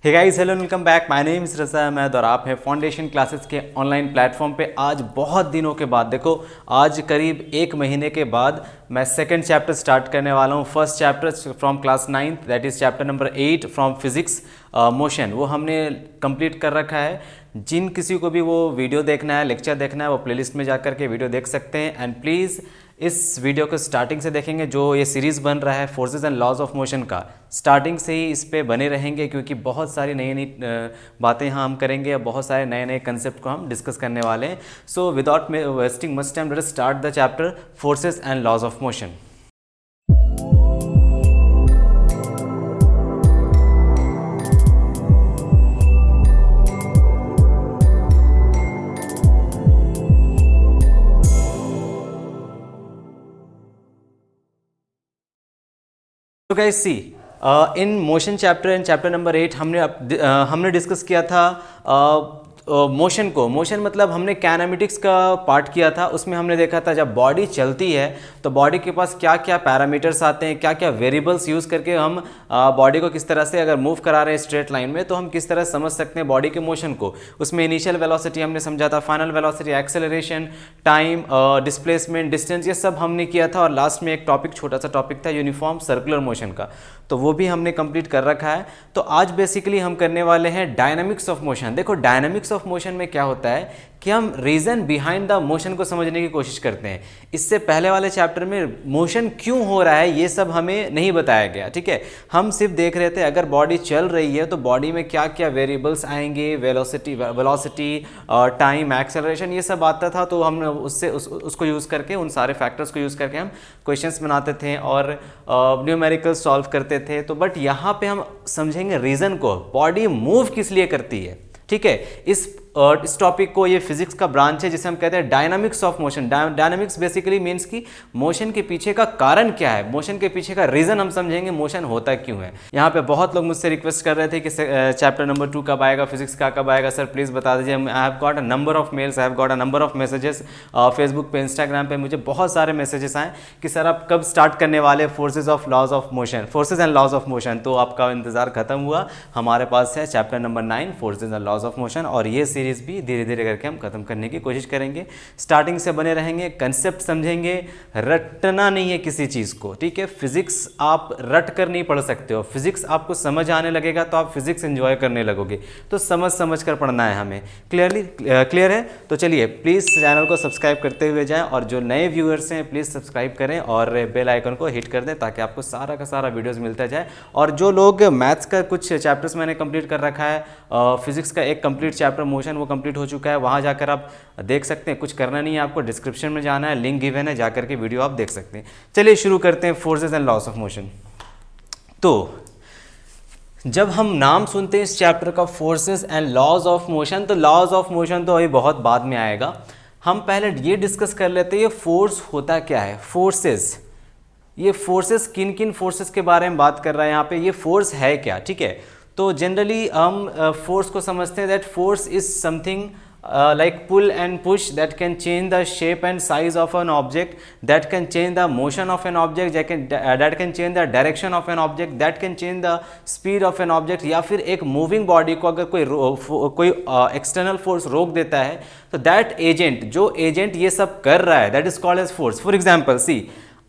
Hey guys, hello, welcome back. My name is Raza Ahmad और आप हैं फाउंडेशन क्लासेस के ऑनलाइन प्लेटफॉर्म पे। आज बहुत दिनों के बाद, देखो आज करीब 1 महीने के बाद मैं सेकंड चैप्टर स्टार्ट करने वाला हूँ। First chapter from class 9th, that is chapter number 8 from physics motion, वो हमने कंप्लीट कर रखा है। जिन किसी को भी वो वीडियो देखना है, लेक्चर देखना है, वो प्लेलिस्ट में जा कर के वीडियो देख सकते हैं। एंड प्लीज़ इस वीडियो को स्टार्टिंग से देखेंगे। जो ये सीरीज़ बन रहा है forces and laws of motion का, स्टार्टिंग से ही इस पे बने रहेंगे, क्योंकि बहुत सारी नई नई बातें यहाँ हम करेंगे, बहुत सारे नए नए कंसेप्ट को हम डिस्कस करने वाले हैं। So without wasting much time, let us start the chapter forces and laws of motion. तो guys see, in motion chapter in chapter number 8 हमने डिस्कस किया था मोशन को। मोशन मतलब हमने काइनेमेटिक्स का पार्ट किया था। उसमें हमने देखा था जब बॉडी चलती है तो बॉडी के पास क्या क्या पैरामीटर्स आते हैं, क्या क्या वेरिएबल्स यूज़ करके हम बॉडी को किस तरह से अगर मूव करा रहे हैं स्ट्रेट लाइन में, तो हम किस तरह समझ सकते हैं बॉडी के मोशन को। उसमें इनिशियल वेलोसिटी हमने समझा था, final velocity, acceleration, time, displacement, distance, ये सब हमने किया था। और लास्ट में एक टॉपिक, छोटा सा टॉपिक था यूनिफॉर्म सर्कुलर मोशन का, तो वो भी हमने कंप्लीट कर रखा है। तो आज बेसिकली हम करने वाले हैं डायनामिक्स ऑफ मोशन। देखो डायनामिक्स ऑफ मोशन में क्या होता है कि हम रीज़न बिहाइंड द मोशन को समझने की कोशिश करते हैं। इससे पहले वाले चैप्टर में मोशन क्यों हो रहा है ये सब हमें नहीं बताया गया, ठीक है। हम सिर्फ देख रहे थे अगर बॉडी चल रही है तो बॉडी में क्या क्या वेरिएबल्स आएंगे, वेलोसिटी, टाइम, एक्सेलरेशन, ये सब आता था। तो हम उसको यूज़ करके, उन सारे फैक्टर्स को यूज़ करके हम क्वेश्चंस बनाते थे और न्यूमेरिकल सॉल्व करते थे। तो बट यहाँ पे हम समझेंगे रीज़न को, बॉडी मूव किस लिए करती है, ठीक है। इस टॉपिक को, ये फिजिक्स का ब्रांच है जिसे हम कहते हैं dynamics of motion. Dynamics basically means कि मोशन के पीछे का कारण क्या है, मोशन के पीछे का रीज़न हम समझेंगे, मोशन होता क्यों है। यहाँ पे बहुत लोग मुझसे रिक्वेस्ट कर रहे थे कि चैप्टर नंबर 2 कब आएगा, फिजिक्स का कब आएगा, सर प्लीज़ बता दीजिए। I have got a number of males, I have got a number of messages Facebook पे, इंस्टाग्राम पे मुझे बहुत सारे मैसेजेस आए कि सर आप कब स्टार्ट करने वाले forces of laws of motion, forces and laws of motion. तो आपका इंतजार खत्म हुआ, हमारे पास है chapter number 9 forces and laws of motion, और ये सीरीज़ भी धीरे धीरे करके हम खत्म करने की कोशिश करेंगे। स्टार्टिंग से बने रहेंगे, कंसेप्ट समझेंगे, रटना नहीं है किसी चीज़ को, ठीक है। फिजिक्स आप रट कर नहीं पढ़ सकते हो, फिजिक्स आपको समझ आने लगेगा तो आप फिजिक्स एंजॉय करने लगोगे। तो समझ समझ कर पढ़ना है हमें। क्लियर है? तो चलिए प्लीज़ चैनल को सब्सक्राइब करते हुए जाएं, और जो नए व्यूअर्स हैं प्लीज़ सब्सक्राइब करें और बेल आइकन को हिट कर दें ताकि आपको सारा का सारा वीडियोज़ मिलता जाए। और जो लोग मैथ्स का कुछ चैप्टर्स मैंने कंप्लीट कर रखा है, फिजिक्स का एक कंप्लीट चैप्टर मोशन वो कंप्लीट हो चुका है, वहाँ जाकर आप देख सकते हैं। कुछ करना नहीं है आपको, डिस्क्रिप्शन में जाना है, लिंक गिवन है, जाकर के वीडियो आप देख सकते हैं। चलिए शुरू करते हैं forces and laws of motion. तो जब हम नाम सुनते हैं इस चैप्टर का, forces and laws of motion, तो लॉज ऑफ मोशन तो अभी बहुत बाद में आएगा। हम पहले ये डिस्कस कर लेते हैं ये फोर्स होता क्या है। फोर्सेस, ये फोर्सेस किन किन फोर्सेस के बारे में बात कर रहा है यहाँ पे, ये फोर्स है क्या, ठीक है। तो जनरली हम फोर्स को समझते हैं that force is something like pull and push that can change the shape and size of an object, that can change the motion of an object, that can change the direction of an object, that can change the speed of an object। या फिर एक moving body को अगर कोई external force रोक देता है तो दैट एजेंट, जो एजेंट ये सब कर रहा है, that is called as force. For example see,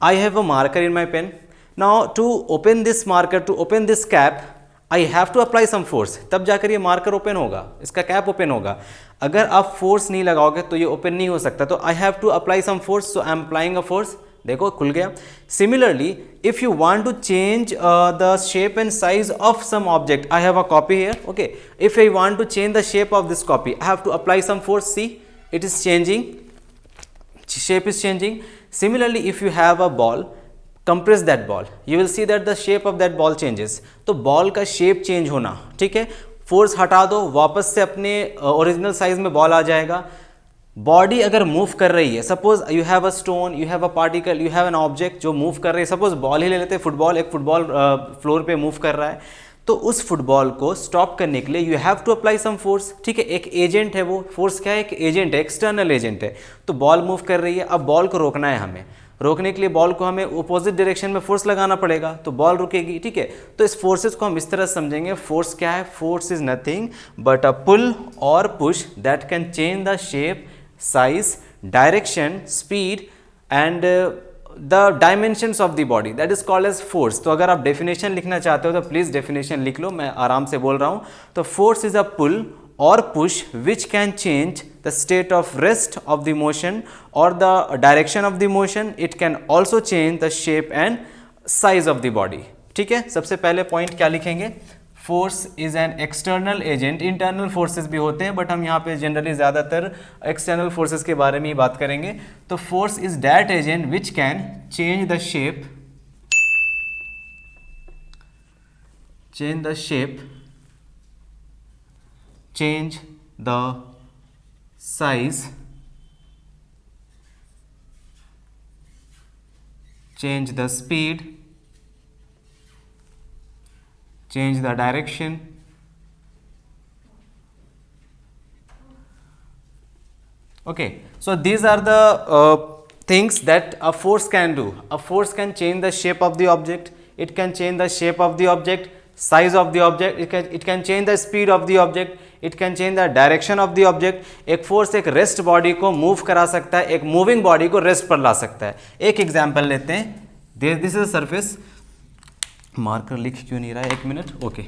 I have a marker in my pen, now to open this marker, to open this cap I have to apply some force, तब जाकर ये marker open होगा, इसका cap open होगा। अगर आप force नहीं लगाओगे तो ये ओपन नहीं हो सकता। तो I have to apply some force, so I am applying a force, देखो खुल गया। Similarly if you want to change the shape and size of some object, I have a copy here, okay, if I want to change the shape of this copy, I have to apply some force, see it is changing, shape is changing. Similarly if you have a ball, compress that ball, you will see that the shape of that ball changes। तो ball का shape change होना, ठीक है। Force हटा दो, वापस से अपने ओरिजिनल साइज में बॉल आ जाएगा। बॉडी अगर मूव कर रही है, suppose you have a stone, you have a particle, you have an object जो मूव कर रही है, सपोज बॉल ही ले लेते हैं, फुटबॉल, एक फुटबॉल फ्लोर पे मूव कर रहा है, तो उस फुटबॉल को स्टॉप करने के लिए you have to apply some force, ठीक है। एक एजेंट है, वो फोर्स क्या है, एक एजेंट है, एक्सटर्नल एजेंट है। तो बॉल मूव कर रही है, अब बॉल को रोकना है हमें, रोकने के लिए बॉल को हमें अपोजिट डायरेक्शन में फोर्स लगाना पड़ेगा, तो बॉल रुकेगी, ठीक है। तो इस फोर्सेस को हम इस तरह समझेंगे, फोर्स क्या है, force is nothing but a pull और push that can change the shape, size, direction, speed and the dimensions of the body, that is called as force. तो अगर आप डेफिनेशन लिखना चाहते हो तो प्लीज डेफिनेशन लिख लो, मैं आराम से बोल रहा हूं। तो force is a pull or push which can change the state of rest of the motion or the direction of the motion. It can also change the shape and size of the body. ठीक है, सबसे पहले point क्या लिखेंगे, force is an external agent. Internal forces भी होते हैं but हम यहाँ पे जनरली ज़्यादातर एक्सटर्नल फोर्सेस के बारे में ही बात करेंगे। तो force is that agent which can change the shape, change the size, change the speed, change the direction, okay. So these are the things that a force can do. A force can change the shape of the object, it can change the shape of the object, size of the object, it can change the speed of the object, it can change the direction of the object. एक force एक rest body को move करा सकता है, एक moving body को rest पर ला सकता है। एक एग्जांपल लेते हैं, this is a surface, marker लिख क्यों नहीं रहा है, एक minute, okay.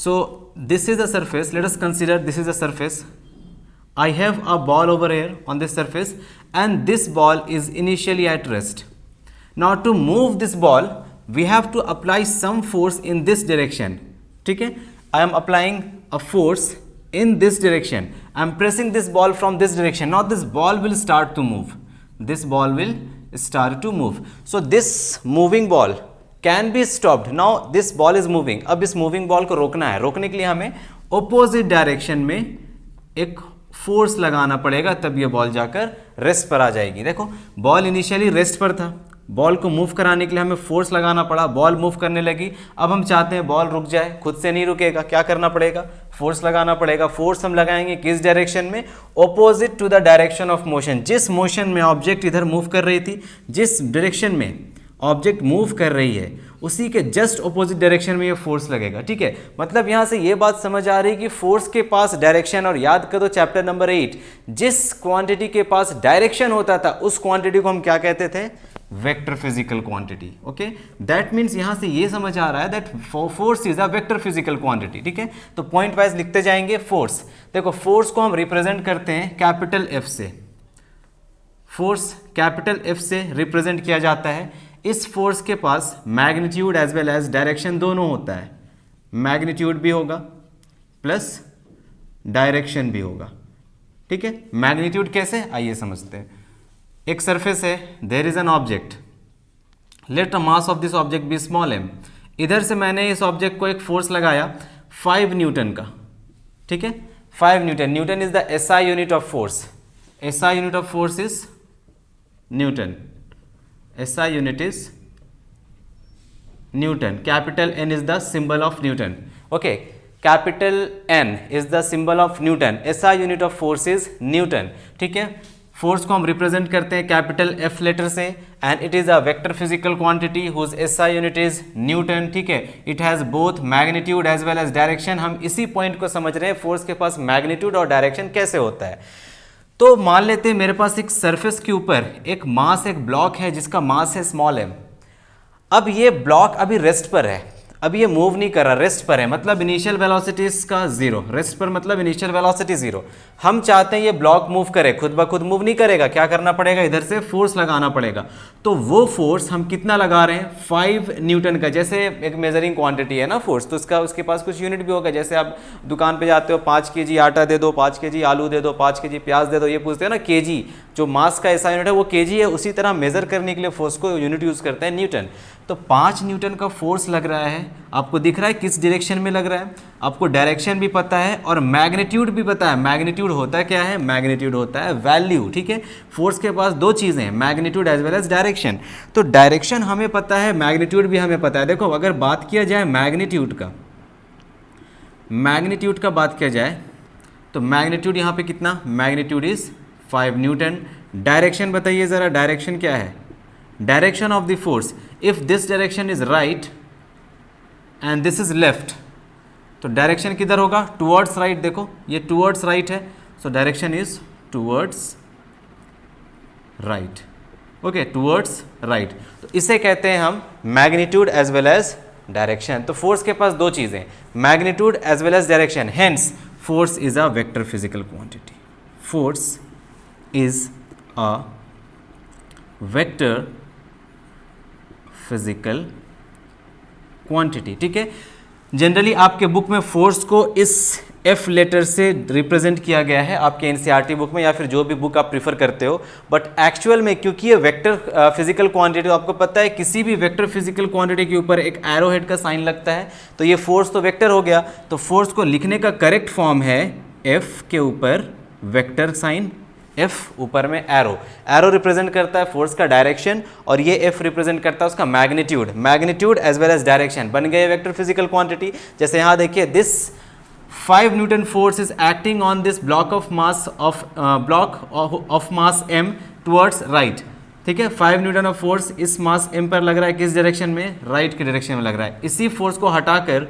So this is a surface, let us consider this is a surface, I have a ball over here on this surface and this ball is initially at rest. Now to move this ball we have to apply some force in this direction, ठीक है। I am applying a force in this direction, I am pressing this ball from this direction. Now this ball will start to move, this ball will start to move. So this moving ball can be stopped. Now this ball is moving, अब इस moving ball को रोकना है, रोकने के लिए हमें opposite direction में एक फोर्स लगाना पड़ेगा, तब ये बॉल जाकर रेस्ट पर आ जाएगी। देखो बॉल इनिशियली रेस्ट पर था, बॉल को मूव कराने के लिए हमें फोर्स लगाना पड़ा, बॉल मूव करने लगी, अब हम चाहते हैं बॉल रुक जाए, खुद से नहीं रुकेगा, क्या करना पड़ेगा, फोर्स लगाना पड़ेगा। फोर्स हम लगाएंगे किस डायरेक्शन में, opposite to the direction of motion. जिस मोशन में ऑब्जेक्ट इधर मूव कर रही थी, जिस डायरेक्शन में ऑब्जेक्ट मूव कर रही है उसी के जस्ट ऑपोजिट डायरेक्शन में ये फोर्स लगेगा, ठीक है। मतलब यहाँ से ये बात समझ आ रही है कि फोर्स के पास डायरेक्शन, और याद करो चैप्टर नंबर 8, जिस क्वांटिटी के पास डायरेक्शन होता था उस क्वांटिटी को हम क्या कहते थे, vector physical quantity, okay. That means यहाँ से ये समझ आ रहा है that force is a vector physical quantity, ठीक है। तो पॉइंट वाइज लिखते जाएंगे। फोर्स, देखो फोर्स को हम रिप्रेजेंट करते हैं कैपिटल एफ से, फोर्स कैपिटल एफ से रिप्रेजेंट किया जाता है। इस फोर्स के पास magnitude as well as direction दोनों होता है, मैग्नीट्यूड भी होगा प्लस डायरेक्शन भी होगा, ठीक है। मैग्नीट्यूड कैसे, आइए समझते हैं। एक सरफेस है, there is an object, let the mass of this object be small m। इधर से मैंने इस ऑब्जेक्ट को एक फोर्स लगाया 5 न्यूटन का, ठीक है, 5 Newton. Newton is the SI unit of force, SI unit of force is Newton, SI unit is Newton. Capital N is the symbol of Newton. Okay, capital N is the symbol of Newton. SI unit of force is Newton. ठीक है, force को हम represent करते हैं capital F letter से, and it is a vector physical quantity whose SI unit is newton, ठीक है। It has both magnitude as well as direction. हम इसी पॉइंट को समझ रहे हैं, फोर्स के पास मैग्नीट्यूड और डायरेक्शन कैसे होता है। तो मान लेते हैं मेरे पास एक सरफेस के ऊपर एक मास, एक ब्लॉक है जिसका मास है स्मॉल m। अब ये ब्लॉक अभी रेस्ट पर है, अब ये मूव नहीं कर रहा, रेस्ट पर है, मतलब इनिशियल वेलोसिटी इसका 0, रेस्ट पर मतलब इनिशियल वेलोसिटी 0। हम चाहते हैं ये ब्लॉक मूव करे, खुद ब खुद मूव नहीं करेगा, क्या करना पड़ेगा, इधर से फोर्स लगाना पड़ेगा। तो वो फोर्स हम कितना लगा रहे हैं, 5 न्यूटन का। जैसे एक मेजरिंग क्वांटिटी है ना फोर्स, तो उसके पास कुछ यूनिट भी होगा। जैसे आप दुकान पे जाते हो, 5 kg आटा दे दो, 5 kg आलू दे दो, 5 kg प्याज दे दो, ये पूछते हैं ना kg, जो मास का ऐसा यूनिट है वो kg है। उसी तरह मेजर करने के लिए फोर्स को यूनिट यूज करते हैं न्यूटन। तो 5 न्यूटन का फोर्स लग रहा है, आपको दिख रहा है किस डायरेक्शन में लग रहा है, आपको डायरेक्शन भी पता है और मैग्नीट्यूड भी पता है। मैग्नीट्यूड होता है क्या है, मैग्नीट्यूड होता है वैल्यू, ठीक है। फोर्स के पास दो चीज़ें हैं, magnitude as well as direction. तो डायरेक्शन हमें पता है, मैग्नीट्यूड भी हमें पता है। देखो अगर बात किया जाए मैग्नीट्यूड का बात किया जाए तो मैग्नीट्यूड यहाँ पे कितना, मैग्नीट्यूड इज 5 न्यूटन। डायरेक्शन बताइए ज़रा, डायरेक्शन क्या है, direction of the force, if this direction is right and this is left, तो डायरेक्शन किधर होगा? Towards right. देखो ये टुवर्ड्स राइट है, so direction is towards right. Okay, towards right. तो इसे कहते हैं हम magnitude as well as direction. तो फोर्स के पास दो चीजें, magnitude as well as direction, hence force is a vector physical quantity. Force is a vector physical quantity. ठीक है, जनरली आपके बुक में फोर्स को इस एफ लेटर से रिप्रेजेंट किया गया है आपके एनसीईआरटी बुक में, या फिर जो भी बुक आप प्रीफर करते हो, बट एक्चुअल में क्योंकि ये वेक्टर फिजिकल क्वांटिटी, तो आपको पता है किसी भी वेक्टर फिजिकल क्वांटिटी के ऊपर एक एरो हेड का साइन लगता है, तो ये फोर्स तो वेक्टर हो गया। तो फोर्स को लिखने का करेक्ट फॉर्म है एफ के ऊपर वेक्टर साइन, एफ ऊपर में एरो, एरो रिप्रेजेंट करता है फोर्स का डायरेक्शन, और ये एफ रिप्रेजेंट करता है उसका magnitude, magnitude as well as direction. बन गए वेक्टर फिजिकल क्वांटिटी। जैसे यहाँ देखिए, this 5 newton force is acting on this block of mass m towards right. ठीक है, 5 न्यूटन ऑफ फोर्स इस मास m पर लग रहा है, किस डायरेक्शन में? राइट के डायरेक्शन में लग रहा है। इसी फोर्स को हटाकर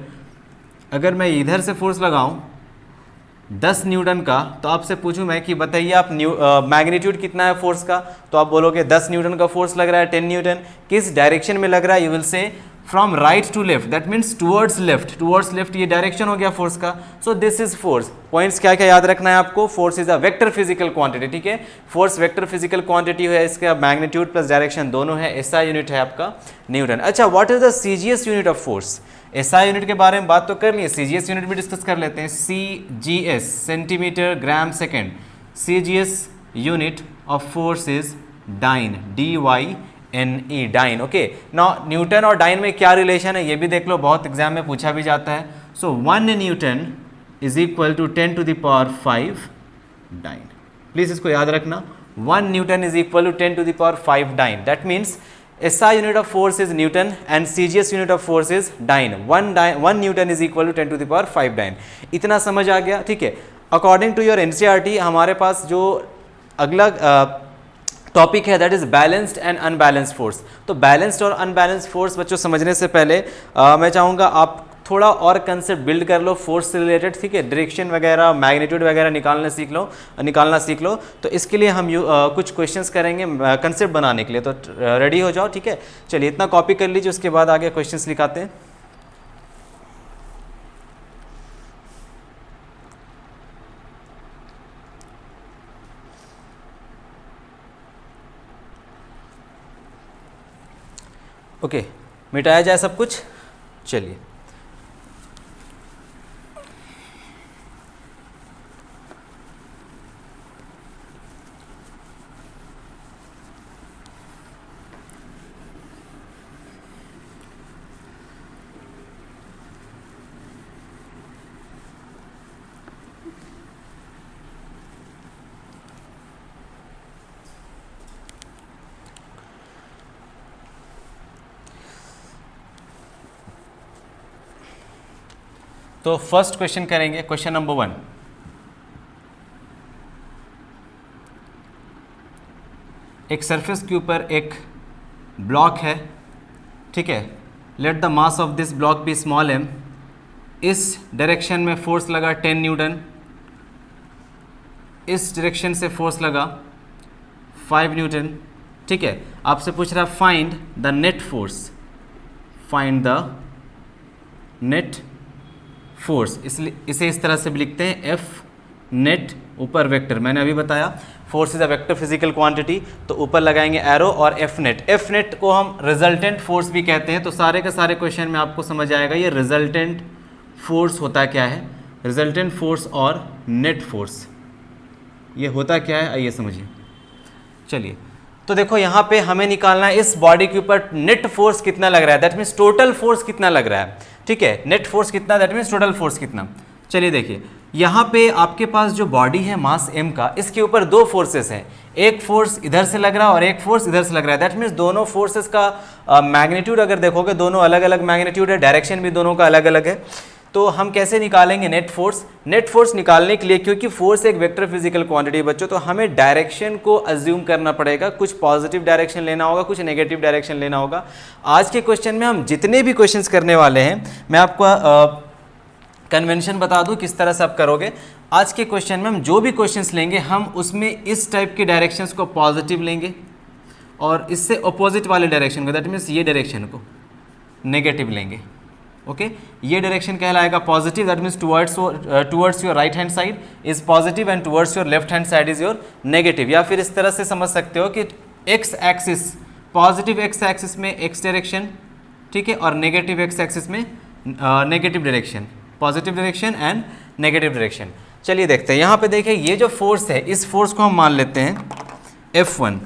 अगर मैं इधर से फोर्स लगाऊं 10 न्यूटन का, तो आपसे पूछूं मैं कि बताइए आप मैग्नीट्यूड कितना है फोर्स का, तो आप बोलोगे 10 न्यूटन का फोर्स लग रहा है, 10 न्यूटन। किस डायरेक्शन में लग रहा है? You will say from right to left, that means towards left, towards left, ये डायरेक्शन हो गया फोर्स का। So this is force. Points क्या क्या याद रखना है आपको? Force is a vector physical quantity. ठीक है, फोर्स वेक्टर फिजिकल क्वांटिटी है, इसका मैग्नीट्यूड प्लस डायरेक्शन दोनों है। एसआई यूनिट है आपका न्यूटन। अच्छा, what is the CGS unit of force? SI unit के बारे में बात तो कर लिए, सीजीएस यूनिट भी डिस्कस कर लेते हैं। CGS, centimetre gram second. CGS unit of force is dyne, DYNE, dyne. Okay, now newton और डाइन में क्या रिलेशन है ये भी देख लो, बहुत एग्जाम में पूछा भी जाता है। So 1 newton is equal to 10 to the power 5 dyne. Please इसको याद रखना, 1 newton is equal to 10 to the power 5 dyne. That means SI unit of force is Newton and CGS unit of force is dyne. 1 Newton is equal to 10 to the power 5 dyne. इतना समझ आ गया? ठीक है, according to your NCERT हमारे पास जो अगला topic है that is balanced and unbalanced force. तो बैलेंस्ड और अनबैलेंस्ड फोर्स बच्चों समझने से पहले मैं चाहूँगा आप थोड़ा और कंसेप्ट बिल्ड कर लो फोर्स से रिलेटेड। ठीक है, डायरेक्शन वगैरह, मैग्नीट्यूड वगैरह निकालना सीख लो। तो इसके लिए हम कुछ क्वेश्चंस करेंगे कंसेप्ट बनाने के लिए, तो रेडी हो जाओ। ठीक है, चलिए इतना कॉपी कर लीजिए, उसके बाद आगे क्वेश्चंस लिखाते हैं। ओके, मिटाया जाए सब कुछ। चलिए, तो फर्स्ट क्वेश्चन करेंगे, क्वेश्चन नंबर 1। एक सरफेस के ऊपर एक ब्लॉक है। ठीक है, let the mass of this block be small m। इस डायरेक्शन में फोर्स लगा 10 न्यूटन, इस डायरेक्शन से फोर्स लगा 5 न्यूटन। ठीक है, आपसे पूछ रहा है find the net force, find the net force. इसलिए इसे इस तरह से भी लिखते हैं एफ नेट, ऊपर वेक्टर। मैंने अभी बताया force is a vector physical quantity, तो ऊपर लगाएंगे एरो और एफ नेट। एफ नेट को हम रिजल्टेंट फोर्स भी कहते हैं। तो सारे के सारे क्वेश्चन में आपको समझ आएगा ये रिजल्टेंट फोर्स होता क्या है, रिजल्टेंट फोर्स और नेट फोर्स ये होता क्या है, आइए समझिए। चलिए, तो देखो यहाँ पे हमें निकालना है इस बॉडी के ऊपर नेट फोर्स कितना लग रहा है, दैट मीन्स टोटल फोर्स कितना लग रहा है। ठीक है, नेट फोर्स कितना, दैट मीन्स टोटल फोर्स कितना। चलिए देखिए, यहाँ पे आपके पास जो बॉडी है मास m का, इसके ऊपर दो फोर्सेस हैं, एक फोर्स इधर से लग रहा है और एक फोर्स इधर से लग रहा है। दैट मीन्स दोनों फोर्सेस का मैग्नीट्यूड अगर देखोगे दोनों अलग अलग मैग्नीट्यूड है, डायरेक्शन भी दोनों का अलग अलग है। तो हम कैसे निकालेंगे नेट फोर्स? नेट फोर्स निकालने के लिए, क्योंकि फोर्स एक वेक्टर फिजिकल क्वांटिटी बच्चों, तो हमें डायरेक्शन को अज्यूम करना पड़ेगा, कुछ पॉजिटिव डायरेक्शन लेना होगा, कुछ नेगेटिव डायरेक्शन लेना होगा। आज के क्वेश्चन में हम जितने भी क्वेश्चंस करने वाले हैं, मैं आपको कन्वेंशन बता दूं किस तरह से आप करोगे। आज के क्वेश्चन में हम जो भी क्वेश्चंस लेंगे, हम उसमें इस टाइप के डायरेक्शंस को पॉजिटिव लेंगे और इससे अपोजिट वाले डायरेक्शन को, दैट मीन्स ये डायरेक्शन को नेगेटिव लेंगे। ओके, ये डायरेक्शन कहलाएगा positive, that means towards your right hand side is positive and towards your left hand side is your negative. या फिर इस तरह से समझ सकते हो कि x axis, positive X axis में एक्स डायरेक्शन, ठीक है, और नेगेटिव एक्स एक्सिस में negative direction, positive direction and negative direction. चलिए देखते हैं, यहाँ पे देखिए ये जो फोर्स है, इस फोर्स को हम मान लेते हैं F1,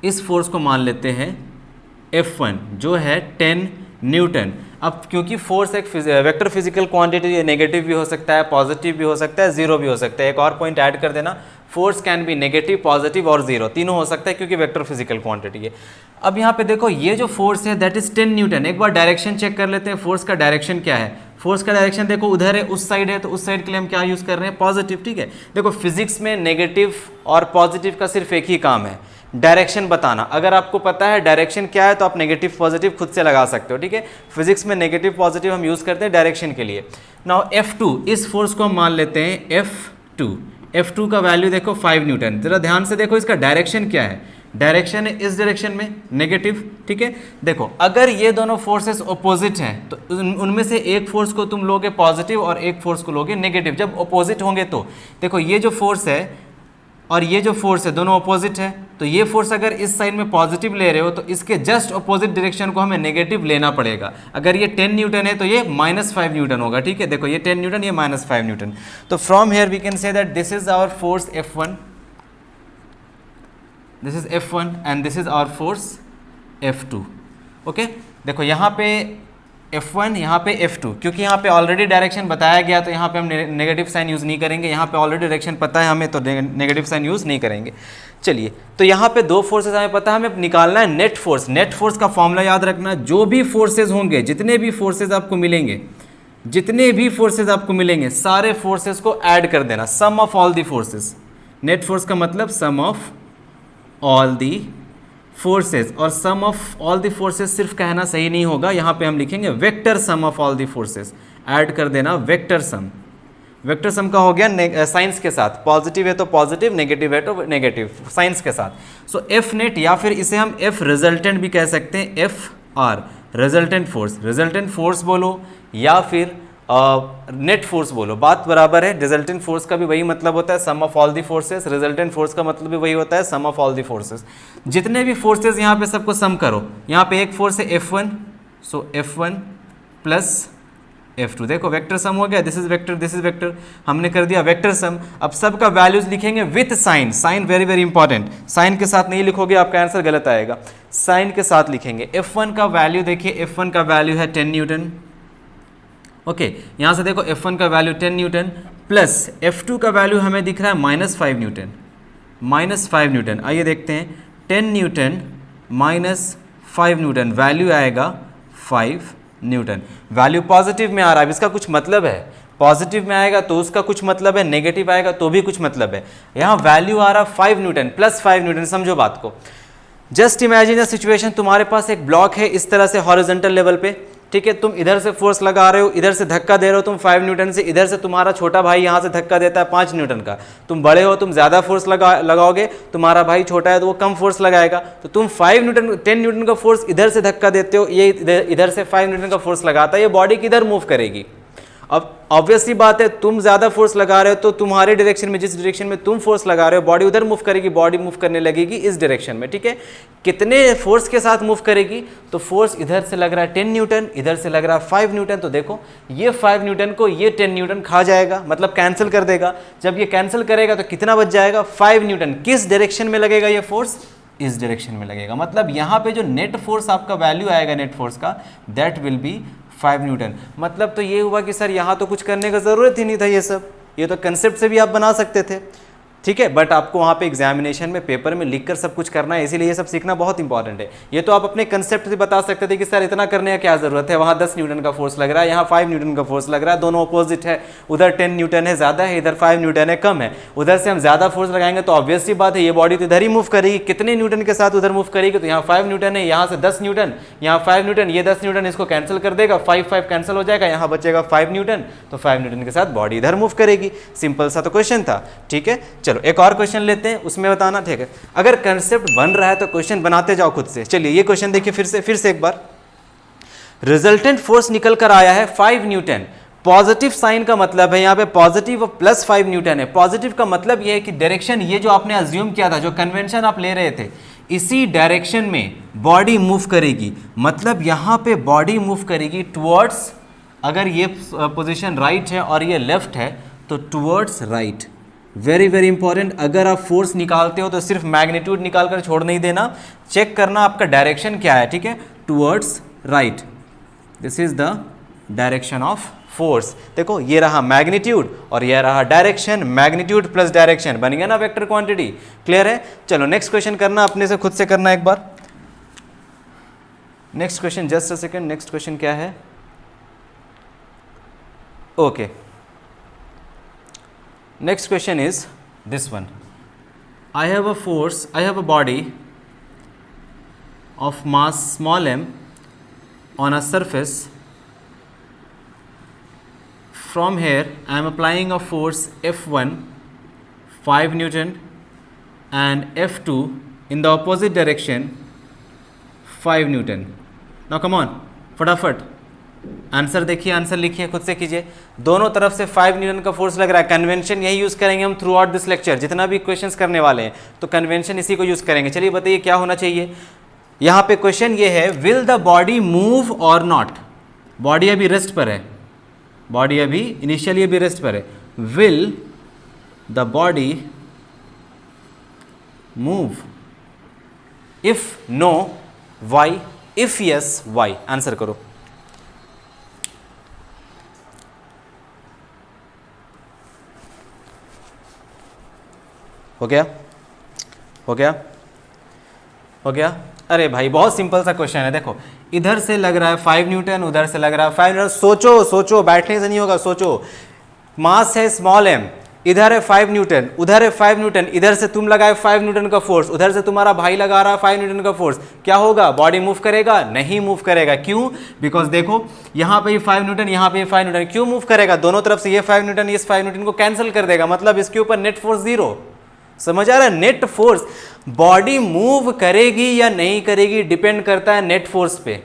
इस फोर्स को मान लेते हैं F1 जो है 10 न्यूटन। अब क्योंकि फोर्स एक वेक्टर फिजिकल क्वांटिटी, नेगेटिव भी हो सकता है, पॉजिटिव भी हो सकता है, जीरो भी हो सकता है। एक और पॉइंट ऐड कर देना, force can be negative, positive और जीरो, तीनों हो सकता है क्योंकि वेक्टर फिजिकल क्वांटिटी है। अब यहाँ पे देखो ये जो फोर्स है दैट इज 10 न्यूटन। एक बार डायरेक्शन चेक कर लेते हैं, फोर्स का डायरेक्शन क्या है। फोर्स का डायरेक्शन देखो उधर है, उस साइड है, तो उस साइड के लिए हम क्या यूज़ कर रहे हैं, पॉजिटिव। ठीक है, देखो फिजिक्स में नेगेटिव और पॉजिटिव का सिर्फ एक ही काम है, डायरेक्शन बताना। अगर आपको पता है डायरेक्शन क्या है तो आप नेगेटिव पॉजिटिव खुद से लगा सकते हो। ठीक है, फिजिक्स में नेगेटिव पॉजिटिव हम यूज़ करते हैं डायरेक्शन के लिए। नाउ F2, इस फोर्स को हम मान लेते हैं F2। F2 का वैल्यू देखो 5 न्यूटन। जरा ध्यान से देखो इसका डायरेक्शन क्या है, डायरेक्शन है इस डायरेक्शन में नेगेटिव। ठीक है, देखो अगर ये दोनों फोर्सेस अपोजिट हैं तो उनमें से एक फोर्स को तुम लोगे पॉजिटिव और एक फोर्स को लोगे नेगेटिव। जब अपोजिट होंगे तो देखो ये जो फोर्स है और ये जो फोर्स है दोनों अपोजिट है, तो ये फोर्स अगर इस साइड में पॉजिटिव ले रहे हो तो इसके जस्ट अपोजिट डायरेक्शन को हमें नेगेटिव लेना पड़ेगा। अगर ये 10 न्यूटन है तो ये -5 न्यूटन होगा। ठीक है, देखो ये 10 न्यूटन, ये -5 न्यूटन। तो from here we can say that this is our force F1, this is F1 and this is our force F2। Okay, देखो यहाँ पे F1, यहाँ पे F2, क्योंकि यहाँ पे ऑलरेडी डायरेक्शन बताया गया तो यहाँ पे हम नेगेटिव साइन यूज़ नहीं करेंगे। यहाँ पे ऑलरेडी डायरेक्शन पता है हमें तो नेगेटिव साइन यूज़ नहीं करेंगे। चलिए, तो यहाँ पे दो फोर्सेज हमें पता है, हमें निकालना है नेट फोर्स। नेट फोर्स का फॉर्मूला याद रखना, जो भी फोर्सेज होंगे, जितने भी फोर्सेज आपको मिलेंगे, जितने भी फोर्सेज आपको मिलेंगे, सारे फोर्सेज को ऐड कर देना, sum of all the forces. Net force का मतलब sum of all the forces, और sum of all the forces सिर्फ कहना सही नहीं होगा, यहाँ पे हम लिखेंगे vector sum of all the forces. Add कर देना वेक्टर सम। वेक्टर सम का हो गया साइंस के साथ, पॉजिटिव है तो पॉजिटिव, नेगेटिव है तो नेगेटिव, साइंस के साथ। सो एफ नेट, या फिर इसे हम एफ रिजल्टेंट भी कह सकते हैं, F R resultant force. Resultant force बोलो या फिर नेट फोर्स बोलो, बात बराबर है। रिजल्टेंट फोर्स का भी वही मतलब होता है, sum of all the forces. Resultant force का मतलब भी वही होता है, sum of all the forces. जितने भी फोर्सेस यहाँ पे सबको सम करो। यहाँ पे एक फोर्स है F1, सो F1 प्लस F2, देखो वेक्टर सम हो गया, this is vector, this is vector, हमने कर दिया वेक्टर सम। अब सबका वैल्यूज लिखेंगे with sign. Sign very very important, sign के साथ नहीं लिखोगे आपका आंसर गलत आएगा, साइन के साथ लिखेंगे। F1 का वैल्यू देखिए, F1 का वैल्यू है 10 न्यूटन। ओके, यहाँ से देखो F1 का वैल्यू 10 न्यूटन प्लस F2 का वैल्यू हमें दिख रहा है -5 न्यूटन, -5 न्यूटन। आइए देखते हैं, 10 न्यूटन -5 न्यूटन, वैल्यू आएगा 5 न्यूटन। वैल्यू पॉजिटिव में आ रहा है, इसका कुछ मतलब है। पॉजिटिव में आएगा तो उसका कुछ मतलब है, नेगेटिव आएगा तो भी कुछ मतलब है। यहाँ वैल्यू आ रहा 5 न्यूटन प्लस 5 न्यूटन, समझो बात को। जस्ट इमेजिन अ सिचुएशन, तुम्हारे पास एक ब्लॉक है इस तरह से हॉरिजॉन्टल लेवल पे, ठीक है, तुम इधर से फोर्स लगा रहे हो, इधर से धक्का दे रहे हो तुम 5 न्यूटन से, इधर से तुम्हारा छोटा भाई यहाँ से धक्का देता है 5 न्यूटन का। तुम बड़े हो, तुम ज़्यादा फोर्स लगाओगे, तुम्हारा भाई छोटा है तो वो कम फोर्स लगाएगा। तो तुम 5 न्यूटन 10 न्यूटन का फोर्स इधर से धक्का देते हो, ये इधर से 5 न्यूटन का फोर्स लगाता है, ये बॉडी किधर मूव करेगी। अब ऑब्वियसली बात है, तुम ज़्यादा फोर्स लगा रहे हो तो तुम्हारे डायरेक्शन में, जिस डायरेक्शन में तुम फोर्स लगा रहे हो, बॉडी उधर मूव करेगी, बॉडी मूव करने लगेगी इस डायरेक्शन में। ठीक है, कितने फोर्स के साथ मूव करेगी, तो फोर्स इधर से लग रहा है 10 न्यूटन, इधर से लग रहा है 5 न्यूटन। तो देखो ये 5 न्यूटन को ये 10 न्यूटन खा जाएगा, मतलब कैंसिल कर देगा। जब ये कैंसिल करेगा तो कितना बच जाएगा, 5 न्यूटन। किस डायरेक्शन में लगेगा ये फोर्स, इस डायरेक्शन में लगेगा। मतलब यहाँ पे जो नेट फोर्स आपका वैल्यू आएगा नेट फोर्स का, दैट विल बी 5 न्यूटन। मतलब तो ये हुआ कि सर यहाँ तो कुछ करने का ज़रूरत ही नहीं था, ये सब ये तो कंसेप्ट से भी आप बना सकते थे। ठीक है, बट आपको वहाँ पे एग्जामिनेशन में पेपर में लिख कर सब कुछ करना है, इसीलिए ये सब सीखना बहुत इंपॉर्टेंट है। ये तो आप अपने कंसेप्ट से बता सकते थे कि सर इतना करने का क्या जरूरत है, वहाँ 10 न्यूटन का फोर्स लग रहा है, यहाँ 5 न्यूटन का फोर्स लग रहा है, दोनों अपोजिट है, उधर 10 न्यूटन है ज़्यादा है, इधर 5 न्यूटन है कम है, उधर से हम ज़्यादा फोर्स लगाएंगे तो ऑब्वियसली बात है ये बॉडी तो इधर ही मूव करेगी, कितने न्यूटन के साथ उधर मूव करेगी, तो यहाँ 5 न्यूटन है, यहाँ से 10 न्यूटन, यहाँ 5 न्यूटन, ये 10 न्यूटन इसको कैंसिल कर देगा, 5 कैंसिल हो जाएगा, यहाँ बचेगा 5 न्यूटन, तो 5 न्यूटन के साथ बॉडी इधर मूव करेगी। सिंपल सा तो क्वेश्चन था। ठीक है, चलो एक और क्वेश्चन लेते हैं, उसमें बताना। ठीक है, अगर कंसेप्ट बन रहा है तो क्वेश्चन बनाते जाओ खुद से। चलिए ये क्वेश्चन देखिए फिर से एक बार। रिजल्टेंट फोर्स निकल कर आया है 5 न्यूटन। पॉजिटिव साइन का मतलब है यहाँ पे पॉजिटिव और प्लस 5 न्यूटन है। पॉजिटिव का मतलब ये है कि डायरेक्शन, ये जो आपने अज्यूम किया था, जो कन्वेंशन आप ले रहे थे, इसी डायरेक्शन में बॉडी मूव करेगी। मतलब यहाँ पे बॉडी मूव करेगी टुवर्ड्स, अगर ये पोजीशन राइट है और ये लेफ्ट है तो towards right. Very very important, अगर आप फोर्स निकालते हो तो सिर्फ मैग्नीट्यूड निकाल कर छोड़ नहीं देना, चेक करना आपका डायरेक्शन क्या है। ठीक है, towards right, this is the direction of force. देखो ये रहा मैग्नीट्यूड और ये रहा डायरेक्शन, मैग्नीट्यूड प्लस डायरेक्शन बन गया ना वेक्टर क्वांटिटी। क्लियर है? चलो नेक्स्ट क्वेश्चन करना, अपने से खुद से करना एक बार। Next question, just a second, next question क्या है? Okay, next question is this one. I have a body of mass small m on a surface. From here I am applying a force F1 5 Newton and F2 in the opposite direction 5 Newton. Now come on, फटाफट answer देखिए, answer लिखिए, खुद से कीजिए। दोनों तरफ से 5 Newton का फोर्स लग रहा है। कन्वेंशन यही यूज करेंगे हम थ्रू आउट दिस लेक्चर, जितना भी क्वेश्चंस करने वाले हैं तो कन्वेंशन इसी को यूज करेंगे। चलिए बताइए क्या होना चाहिए। यहाँ पे क्वेश्चन ये है, विल द बॉडी मूव और नॉट। बॉडी अभी रेस्ट पर है, बॉडी अभी इनिशियली अभी रेस्ट पर है। Will the body move? If no why, if yes why. Answer करो। हो गया? हो गया? हो गया? अरे भाई बहुत सिंपल सा क्वेश्चन है। देखो इधर से लग रहा है 5 न्यूटन, उधर से लग रहा है 5 न्यूटन। सोचो सोचो, बैठने से नहीं होगा, सोचो। मास है स्मॉल m, इधर है 5 न्यूटन, उधर है 5 न्यूटन, इधर से तुम लगाए 5 न्यूटन का फोर्स, उधर से तुम्हारा भाई लगा रहा है 5 न्यूटन का फोर्स। क्या होगा? बॉडी मूव करेगा? नहीं मूव करेगा। क्यों? बिकॉज देखो यहाँ पे 5 न्यूटन, यहाँ पे 5 न्यूटन। क्यों मूव करेगा? दोनों तरफ से ये 5 न्यूटन इस 5 न्यूटन को कैंसिल कर देगा, मतलब इसके ऊपर नेट फोर्स 0। समझ आ रहा है? नेट फोर्स, बॉडी मूव करेगी या नहीं करेगी डिपेंड करता है नेट फोर्स पे,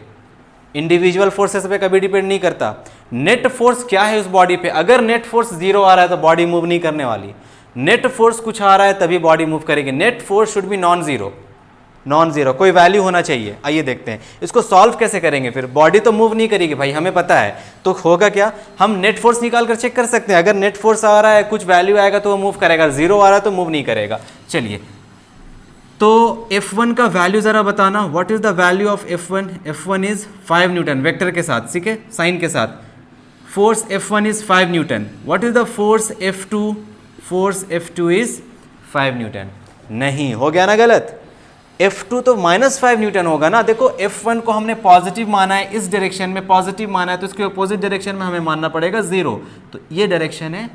इंडिविजुअल फोर्सेस पे कभी डिपेंड नहीं करता। नेट फोर्स क्या है उस बॉडी पे? अगर नेट फोर्स 0 आ रहा है तो बॉडी मूव नहीं करने वाली। नेट फोर्स कुछ आ रहा है तभी बॉडी मूव करेगी। Net force should be non zero, non zero, कोई वैल्यू होना चाहिए। आइए देखते हैं इसको सॉल्व कैसे करेंगे। फिर बॉडी तो मूव नहीं करेगी भाई, हमें पता है, तो होगा क्या? हम नेट फोर्स निकाल कर चेक कर सकते हैं। अगर नेट फोर्स आ रहा है, कुछ वैल्यू आएगा तो वो मूव करेगा, 0 आ रहा है तो मूव नहीं करेगा। चलिए तो F1 का वैल्यू ज़रा बताना। What is the value of F1? F1 is 5 Newton, vector के साथ, ठीक है, साइन के साथ। Force F1 is 5 Newton. What is the force F2? Force F2 is 5 Newton. नहीं, हो गया ना गलत? F2 तो -5 न्यूटन होगा ना। देखो F1 को हमने पॉजिटिव माना है, इस डायरेक्शन में पॉजिटिव माना है, तो इसके अपोजिट डायरेक्शन में हमें मानना पड़ेगा 0। तो ये डायरेक्शन है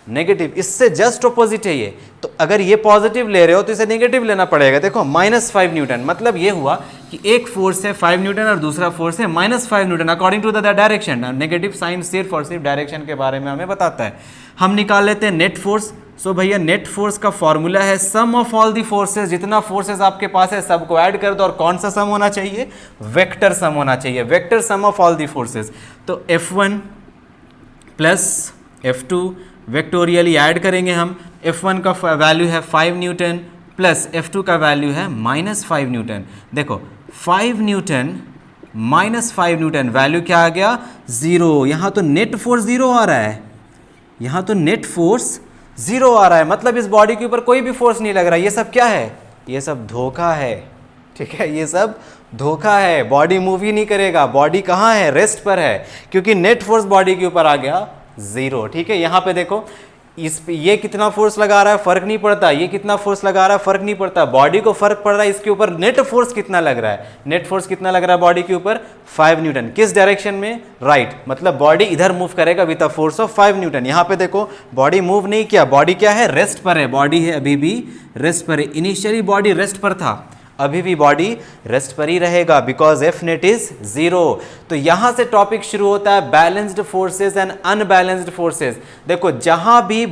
नेगेटिव, इससे जस्ट ऑपोजिट है ये। तो अगर ये पॉजिटिव ले रहे हो तो इसे नेगेटिव लेना पड़ेगा। देखो -5 न्यूटन, मतलब ये हुआ कि एक फोर्स है 5 न्यूटन और दूसरा फोर्स है -5 newton according to the direction. Negative sign सिर्फ और सिर्फ डायरेक्शन के बारे में हमें बताता है। हम निकाल लेते हैं नेट फोर्स। सो भैया नेट फोर्स का फॉर्मूला है sum of all the forces. जितना फोर्सेस आपके पास है सबको ऐड कर दो, और कौन सा सम होना चाहिए? वेक्टर सम होना चाहिए, vector sum of all the forces. तो F1 plus F2 vectorially add करेंगे हम। F1 का वैल्यू है 5 न्यूटन प्लस F2 का वैल्यू है -5 न्यूटन। देखो 5 न्यूटन -5 न्यूटन, वैल्यू क्या आ गया? 0। यहाँ तो नेट फोर्स 0 आ रहा है, यहाँ तो नेट फोर्स 0 आ रहा है, मतलब इस बॉडी के ऊपर कोई भी फोर्स नहीं लग रहा है। ये सब क्या है? ये सब धोखा है, ठीक है, ये सब धोखा है। बॉडी मूव ही नहीं करेगा, बॉडी कहाँ है? रेस्ट पर है, क्योंकि नेट फोर्स बॉडी के ऊपर आ गया 0। ठीक है, यहाँ पे देखो इस पे ये कितना फोर्स लगा रहा है फर्क नहीं पड़ता, ये कितना फोर्स लगा रहा है फर्क नहीं पड़ता, बॉडी को फर्क पड़ रहा है इसके ऊपर नेट फोर्स कितना लग रहा है, नेट फोर्स कितना लग रहा है बॉडी के ऊपर 5 न्यूटन। किस डायरेक्शन में? राइट, मतलब बॉडी इधर मूव करेगा with a force of 5 Newton. यहाँ पे देखो बॉडी मूव नहीं किया, बॉडी क्या है? रेस्ट पर है, बॉडी है अभी भी रेस्ट पर है। इनिशियली बॉडी रेस्ट पर था, अभी भी बॉडी रेस्ट पर ही रहेगा बिकॉज एफ नेट इज 0। तो यहां से टॉपिक शुरू होता है balanced forces and unbalanced forces. देखो जहां भी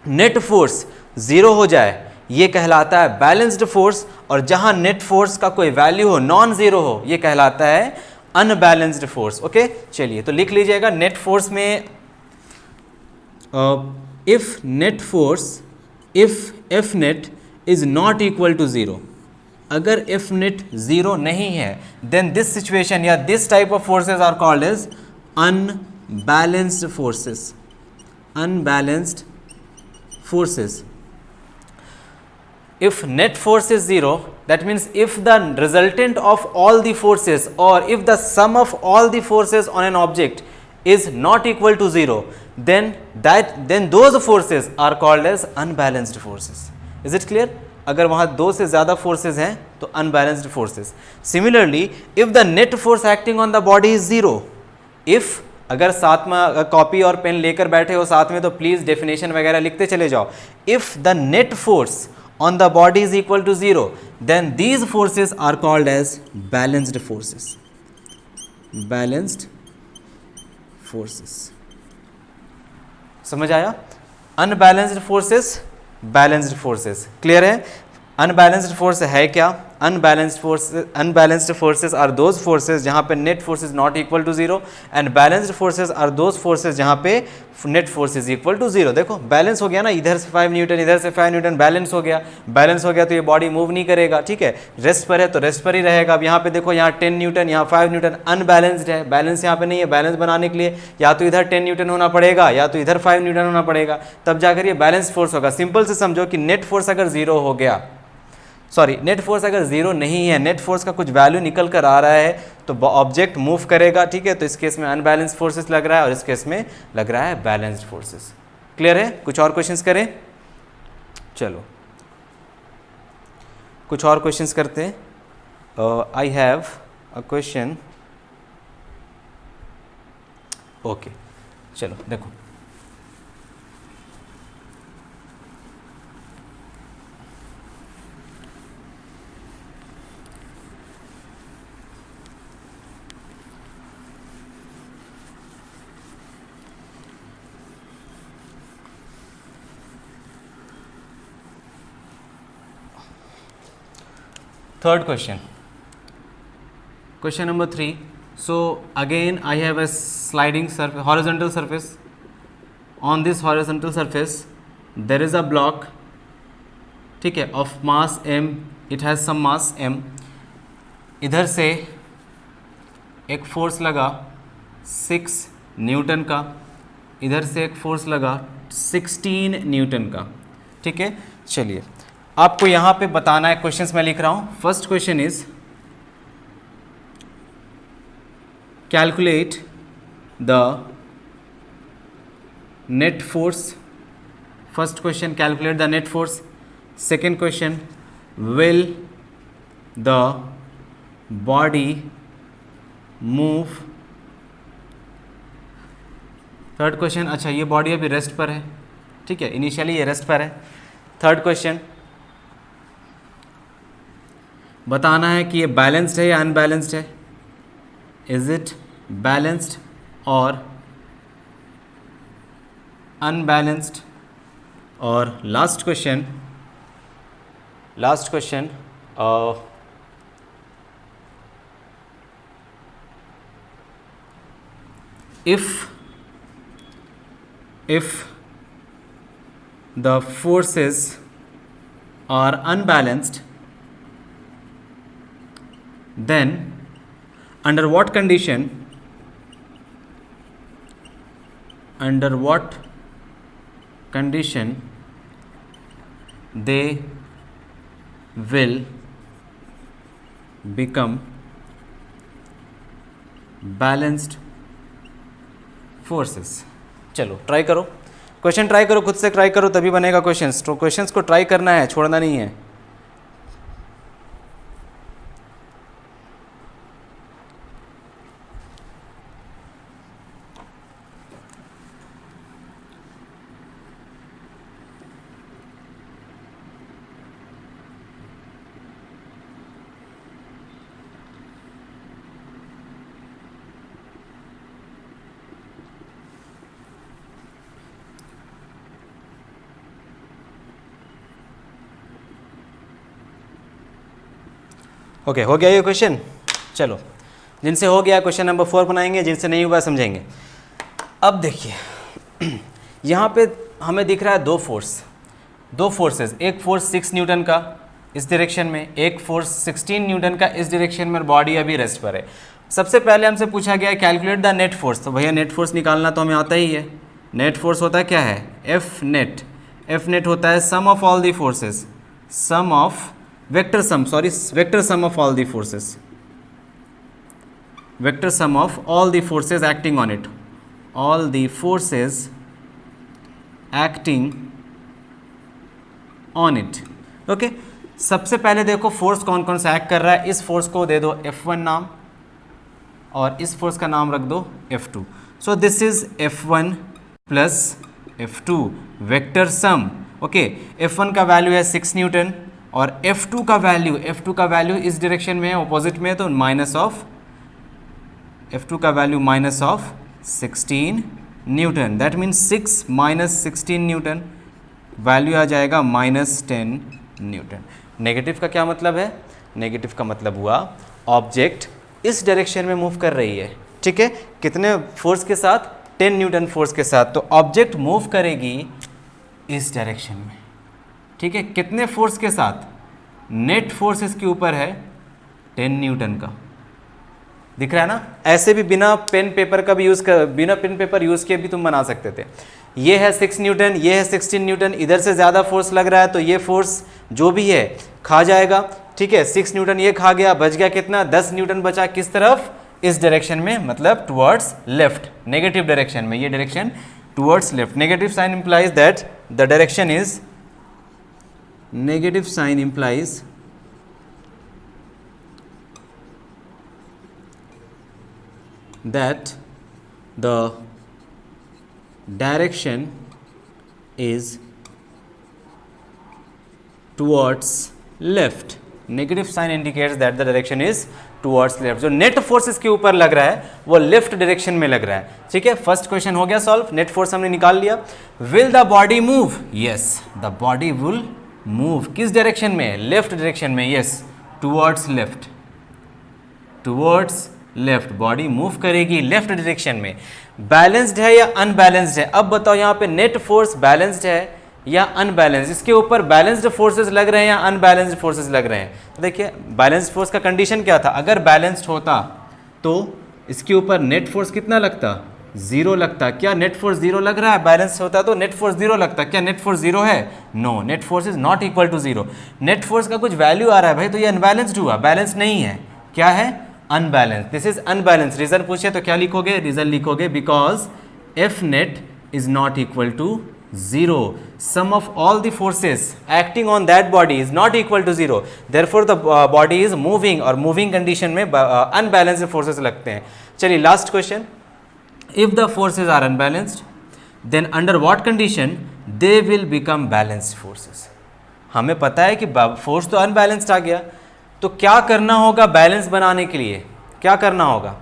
नेट फोर्स 0 हो जाए ये कहलाता है बैलेंस्ड फोर्स, और जहां नेट फोर्स का कोई वैल्यू हो, नॉन जीरो हो, ये कहलाता है अनबैलेंस्ड फोर्स। ओके, चलिए तो लिख लीजिएगा नेट फोर्स में if net force, if F net is not equal to 0, अगर एफ नेट 0 नहीं है देन दिस सिचुएशन या this type of forces are called as unbalanced forces, unbalanced forces. If net force is 0, that means if the resultant of all the forces or if the sum of all the forces on an object is not equal to 0, then those forces are called as unbalanced forces. Is it clear? अगर वहाँ दो से ज़्यादा forces हैं तो unbalanced forces. Similarly, if the net force acting on the body is 0, if अगर साथ में कॉपी और पेन लेकर बैठे हो साथ में तो प्लीज़ डेफिनेशन वगैरह लिखते चले जाओ. If the net force on the body is equal to 0, then these forces are called as balanced forces. Balanced forces. समझ आया? Unbalanced forces, balanced forces. Clear है? Unbalanced force है क्या? Unbalanced forces are those forces जहाँ पे net force is not equal to 0, and balanced forces are those forces जहाँ पे net force is equal to 0. देखो बैलेंस हो गया ना, इधर से 5 न्यूटन इधर से 5 न्यूटन बैलेंस हो गया. बैलेंस हो गया तो ये बॉडी मूव नहीं करेगा, ठीक है, रेस्ट पर है तो रेस्ट पर ही रहेगा. अब यहाँ पे देखो यहाँ 10 न्यूटन यहाँ 5 न्यूटन अनबैलेंस्ड है, बैलेंस यहाँ पे नहीं है. बैलेंस बनाने के लिए या तो इधर 10 न्यूटन होना पड़ेगा या तो इधर 5 न्यूटन होना पड़ेगा, तब जाकर ये बैलेंस फोर्स होगा. सिंपल से समझो कि नेट फोर्स अगर 0 हो गया, सॉरी नेट फोर्स अगर 0 नहीं है, नेट फोर्स का कुछ वैल्यू निकल कर आ रहा है तो ऑब्जेक्ट मूव करेगा, ठीक है. तो इस केस में अनबैलेंस्ड फोर्सेस लग रहा है और इस केस में लग रहा है बैलेंस्ड फोर्सेस. क्लियर है? कुछ और क्वेश्चंस करें? चलो कुछ और क्वेश्चंस करते हैं. आई हैव अ क्वेश्चन. ओके चलो देखो, third question, question number 3. So again I have a sliding surface, horizontal surface. On this horizontal surface there is a block, ठीक है, of mass m, it has some mass m. इधर से एक force लगा 6 Newton का, इधर से एक फोर्स लगा 16 न्यूटन का, ठीक है. चलिए आपको यहाँ पे बताना है, क्वेश्चंस मैं लिख रहा हूँ. First question is calculate the net force. First question calculate the net force. Second question will the body move. Third question, अच्छा ये बॉडी अभी रेस्ट पर है, ठीक है, इनिशियली ये रेस्ट पर है. थर्ड क्वेश्चन बताना है कि ये बैलेंस्ड है या अनबैलेंस्ड है. इज इट बैलेंस्ड और अनबैलेंस्ड. और last question if the forces are unbalanced, then under what condition they will become balanced forces. चलो ट्राई करो. क्वेश्चन ट्राई करो, खुद से ट्राई करो तभी बनेगा क्वेश्चंस। तो क्वेश्चंस को ट्राई करना है, छोड़ना नहीं है। ओके, हो गया ये क्वेश्चन। चलो, जिनसे हो गया क्वेश्चन नंबर 4 बनाएंगे, जिनसे नहीं हुआ समझेंगे। अब देखिए यहाँ पे हमें दिख रहा है दो फोर्सेस, एक फोर्स 6 न्यूटन का इस डायरेक्शन में, एक फोर्स 16 न्यूटन का इस डायरेक्शन में, और बॉडी अभी रेस्ट पर है। सबसे पहले हमसे पूछा गया है कैलकुलेट द नेट फोर्स। तो भैया नेट फोर्स निकालना तो हमें आता ही है। नेट फोर्स होता है क्या है, एफ नेट होता है sum of all the forces, sum of vector sum of all the forces, vector sum of all the forces acting on it, all the forces acting on it. Okay, सबसे पहले देखो force कौन कौन सा act कर रहा है। इस फोर्स को दे दो F1 नाम, और इस फोर्स का नाम रख दो F2। So this is F1 plus F2 vector sum. Okay, F1 का वैल्यू है 6 न्यूटन, और F2 का वैल्यू इस डायरेक्शन में है, ऑपोजिट में है, तो माइनस ऑफ F2 का value minus of 16 newton. That means 6 minus 16 newton, value आ जाएगा माइनस 10 न्यूटन। नेगेटिव का क्या मतलब है, नेगेटिव का मतलब हुआ ऑब्जेक्ट इस डायरेक्शन में मूव कर रही है। ठीक है, कितने फोर्स के साथ, 10 न्यूटन फोर्स के साथ। तो ऑब्जेक्ट मूव करेगी इस डायरेक्शन में। ठीक है, कितने फोर्स के साथ, नेट फोर्स इसके ऊपर है 10 न्यूटन का। दिख रहा है ना, ऐसे भी बिना पेन पेपर का भी बिना पेन पेपर यूज़ किए भी तुम बना सकते थे। ये है 6 न्यूटन, ये है 16 न्यूटन, इधर से ज़्यादा फोर्स लग रहा है तो ये फोर्स जो भी है खा जाएगा। ठीक है, 6 न्यूटन ये खा गया, बच गया कितना, 10 न्यूटन बचा। किस तरफ, इस डायरेक्शन में, मतलब टुवर्ड्स लेफ्ट, नेगेटिव डायरेक्शन में। ये direction towards left. Negative sign implies that the direction is, negative sign implies that the direction is towards left. Negative sign indicates that the direction is towards left. जो net force इसके ऊपर लग रहा है वो left direction में लग रहा है। ठीक है, फर्स्ट क्वेश्चन हो गया सॉल्व, नेट फोर्स हमने निकाल लिया। Will the body move, yes the body will move. किस डायरेक्शन में, लेफ्ट डायरेक्शन में। Yes, towards left, towards left body move करेगी लेफ्ट डायरेक्शन में। बैलेंस्ड है या अनबैलेंस्ड है, अब बताओ यहाँ पे नेट फोर्स बैलेंस्ड है या अनबैलेंस्ड। इसके ऊपर बैलेंस्ड फोर्सेस लग रहे हैं या अनबैलेंस्ड फोर्सेस लग रहे हैं। तो देखिए बैलेंस्ड फोर्स का कंडीशन क्या था, अगर बैलेंस्ड होता तो इसके ऊपर नेट फोर्स कितना लगता, 0 लगता। क्या नेट फोर्स 0 लग रहा है, बैलेंस होता तो नेट फोर्स 0 लगता। क्या नेट फोर्स 0 है, no, net force is not equal to 0। Net force का कुछ वैल्यू आ रहा है भाई, तो ये अनबैलेंस्ड हुआ, बैलेंस नहीं है। क्या है, unbalance, this is unbalance. Reason पूछे तो क्या लिखोगे, रीजन लिखोगे because F net is not equal to 0, sum of all the forces acting on that body is not equal to 0, therefore the body is moving, और moving condition में unbalanced forces लगते हैं। चलिए last question, if the forces are unbalanced then under what condition they will become balanced forces। हमें पता है कि force तो अनबैलेंस्ड आ गया, तो क्या करना होगा बैलेंस बनाने के लिए, क्या करना होगा,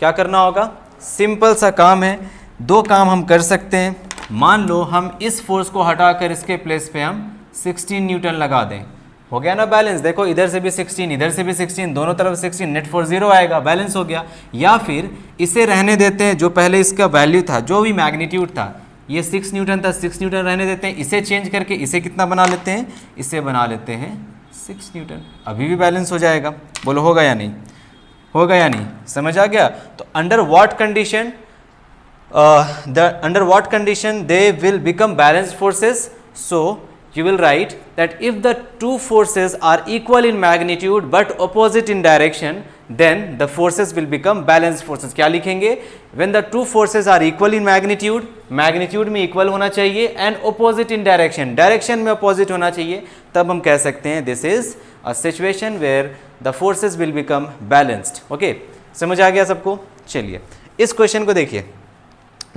क्या करना होगा, सिंपल सा काम है। 2 काम हम कर सकते हैं। मान लो हम इस फोर्स को हटाकर इसके प्लेस पे हम 16 न्यूटन लगा दें, हो गया ना बैलेंस। देखो इधर से भी 16, इधर से भी 16, दोनों तरफ 16, नेट फोर्स 0 आएगा, बैलेंस हो गया। या फिर इसे रहने देते हैं, जो पहले इसका वैल्यू था, जो भी मैग्नीट्यूड था, ये 6 न्यूटन था, 6 न्यूटन रहने देते हैं। इसे चेंज करके इसे कितना बना लेते हैं, इसे बना लेते हैं 6 न्यूटन, अभी भी बैलेंस हो जाएगा। बोलो होगा या नहीं, होगा या नहीं, समझ आ गया। तो under what condition, under what condition they will become balanced forces? So you will write that if the two forces are equal in magnitude but opposite in direction, then the forces will become balanced forces. क्या लिखेंगे? When the two forces are equal in magnitude, magnitude में equal होना चाहिए, and opposite in direction, direction में opposite होना चाहिए, तब हम कह सकते हैं this is a situation where the forces will become balanced. Okay, समझ आ गया सबको? चलिए इस क्वेश्चन को देखिए.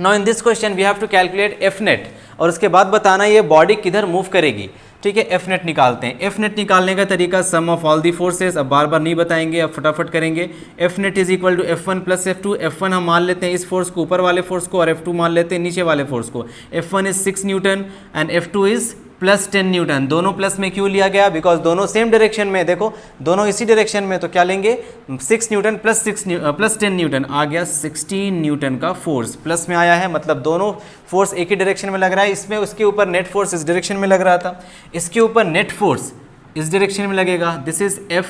Now in this question we have to calculate F net और उसके बाद बताना ये बॉडी किधर मूव करेगी. ठीक है, F net निकालते हैं. F net निकालने का तरीका सम ऑफ ऑल दी फोर्सेस, अब बार बार नहीं बताएंगे, अब फटाफट करेंगे. F net is equal to F1 plus F2. F1 हम मान लेते हैं इस फोर्स को, ऊपर वाले फोर्स को, और F2 मान लेते हैं नीचे वाले फोर्स को. F1 is 6 Newton and F2 is plus 10 Newton. दोनों प्लस में क्यों लिया गया? बिकॉज दोनों सेम डायरेक्शन में, देखो दोनों इसी डायरेक्शन में, तो क्या लेंगे? 6 न्यूटन प्लस 10 न्यूटन आ गया 16 न्यूटन का फोर्स. प्लस में आया है मतलब दोनों फोर्स एक ही डायरेक्शन में लग रहा है. इसमें उसके ऊपर नेट फोर्स इस डायरेक्शन में लग रहा था, इसके ऊपर नेट फोर्स इस डायरेक्शन में लगेगा. This is F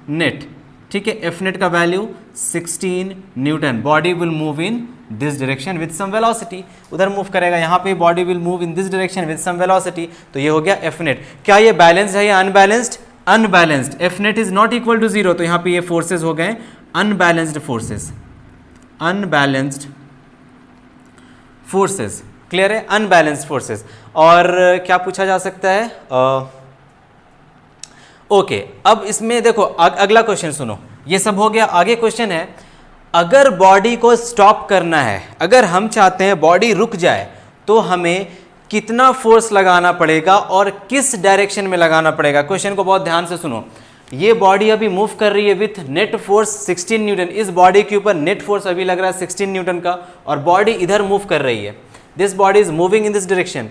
net. ठीक है, एफ नेट का value 16 newton. Body will move in this direction with some velocity. उधर मूव करेगा, यहाँ पे body will move in this direction with some velocity. तो ये हो गया एफ नेट. क्या ये बैलेंस्ड है या unbalanced? Unbalanced. F net is not equal to 0, तो यहाँ पे ये फोर्सेज हो गए unbalanced forces. Unbalanced forces, clear है? Unbalanced forces. और क्या पूछा जा सकता है? ओके, अब इसमें देखो अगला क्वेश्चन सुनो. ये सब हो गया. आगे क्वेश्चन है, अगर बॉडी को स्टॉप करना है, अगर हम चाहते हैं बॉडी रुक जाए, तो हमें कितना फोर्स लगाना पड़ेगा और किस डायरेक्शन में लगाना पड़ेगा? क्वेश्चन को बहुत ध्यान से सुनो. ये बॉडी अभी मूव कर रही है विथ नेट फोर्स 16 न्यूटन. इस बॉडी के ऊपर नेट फोर्स अभी लग रहा है 16 न्यूटन का, और बॉडी इधर मूव कर रही है. This body is moving in this direction.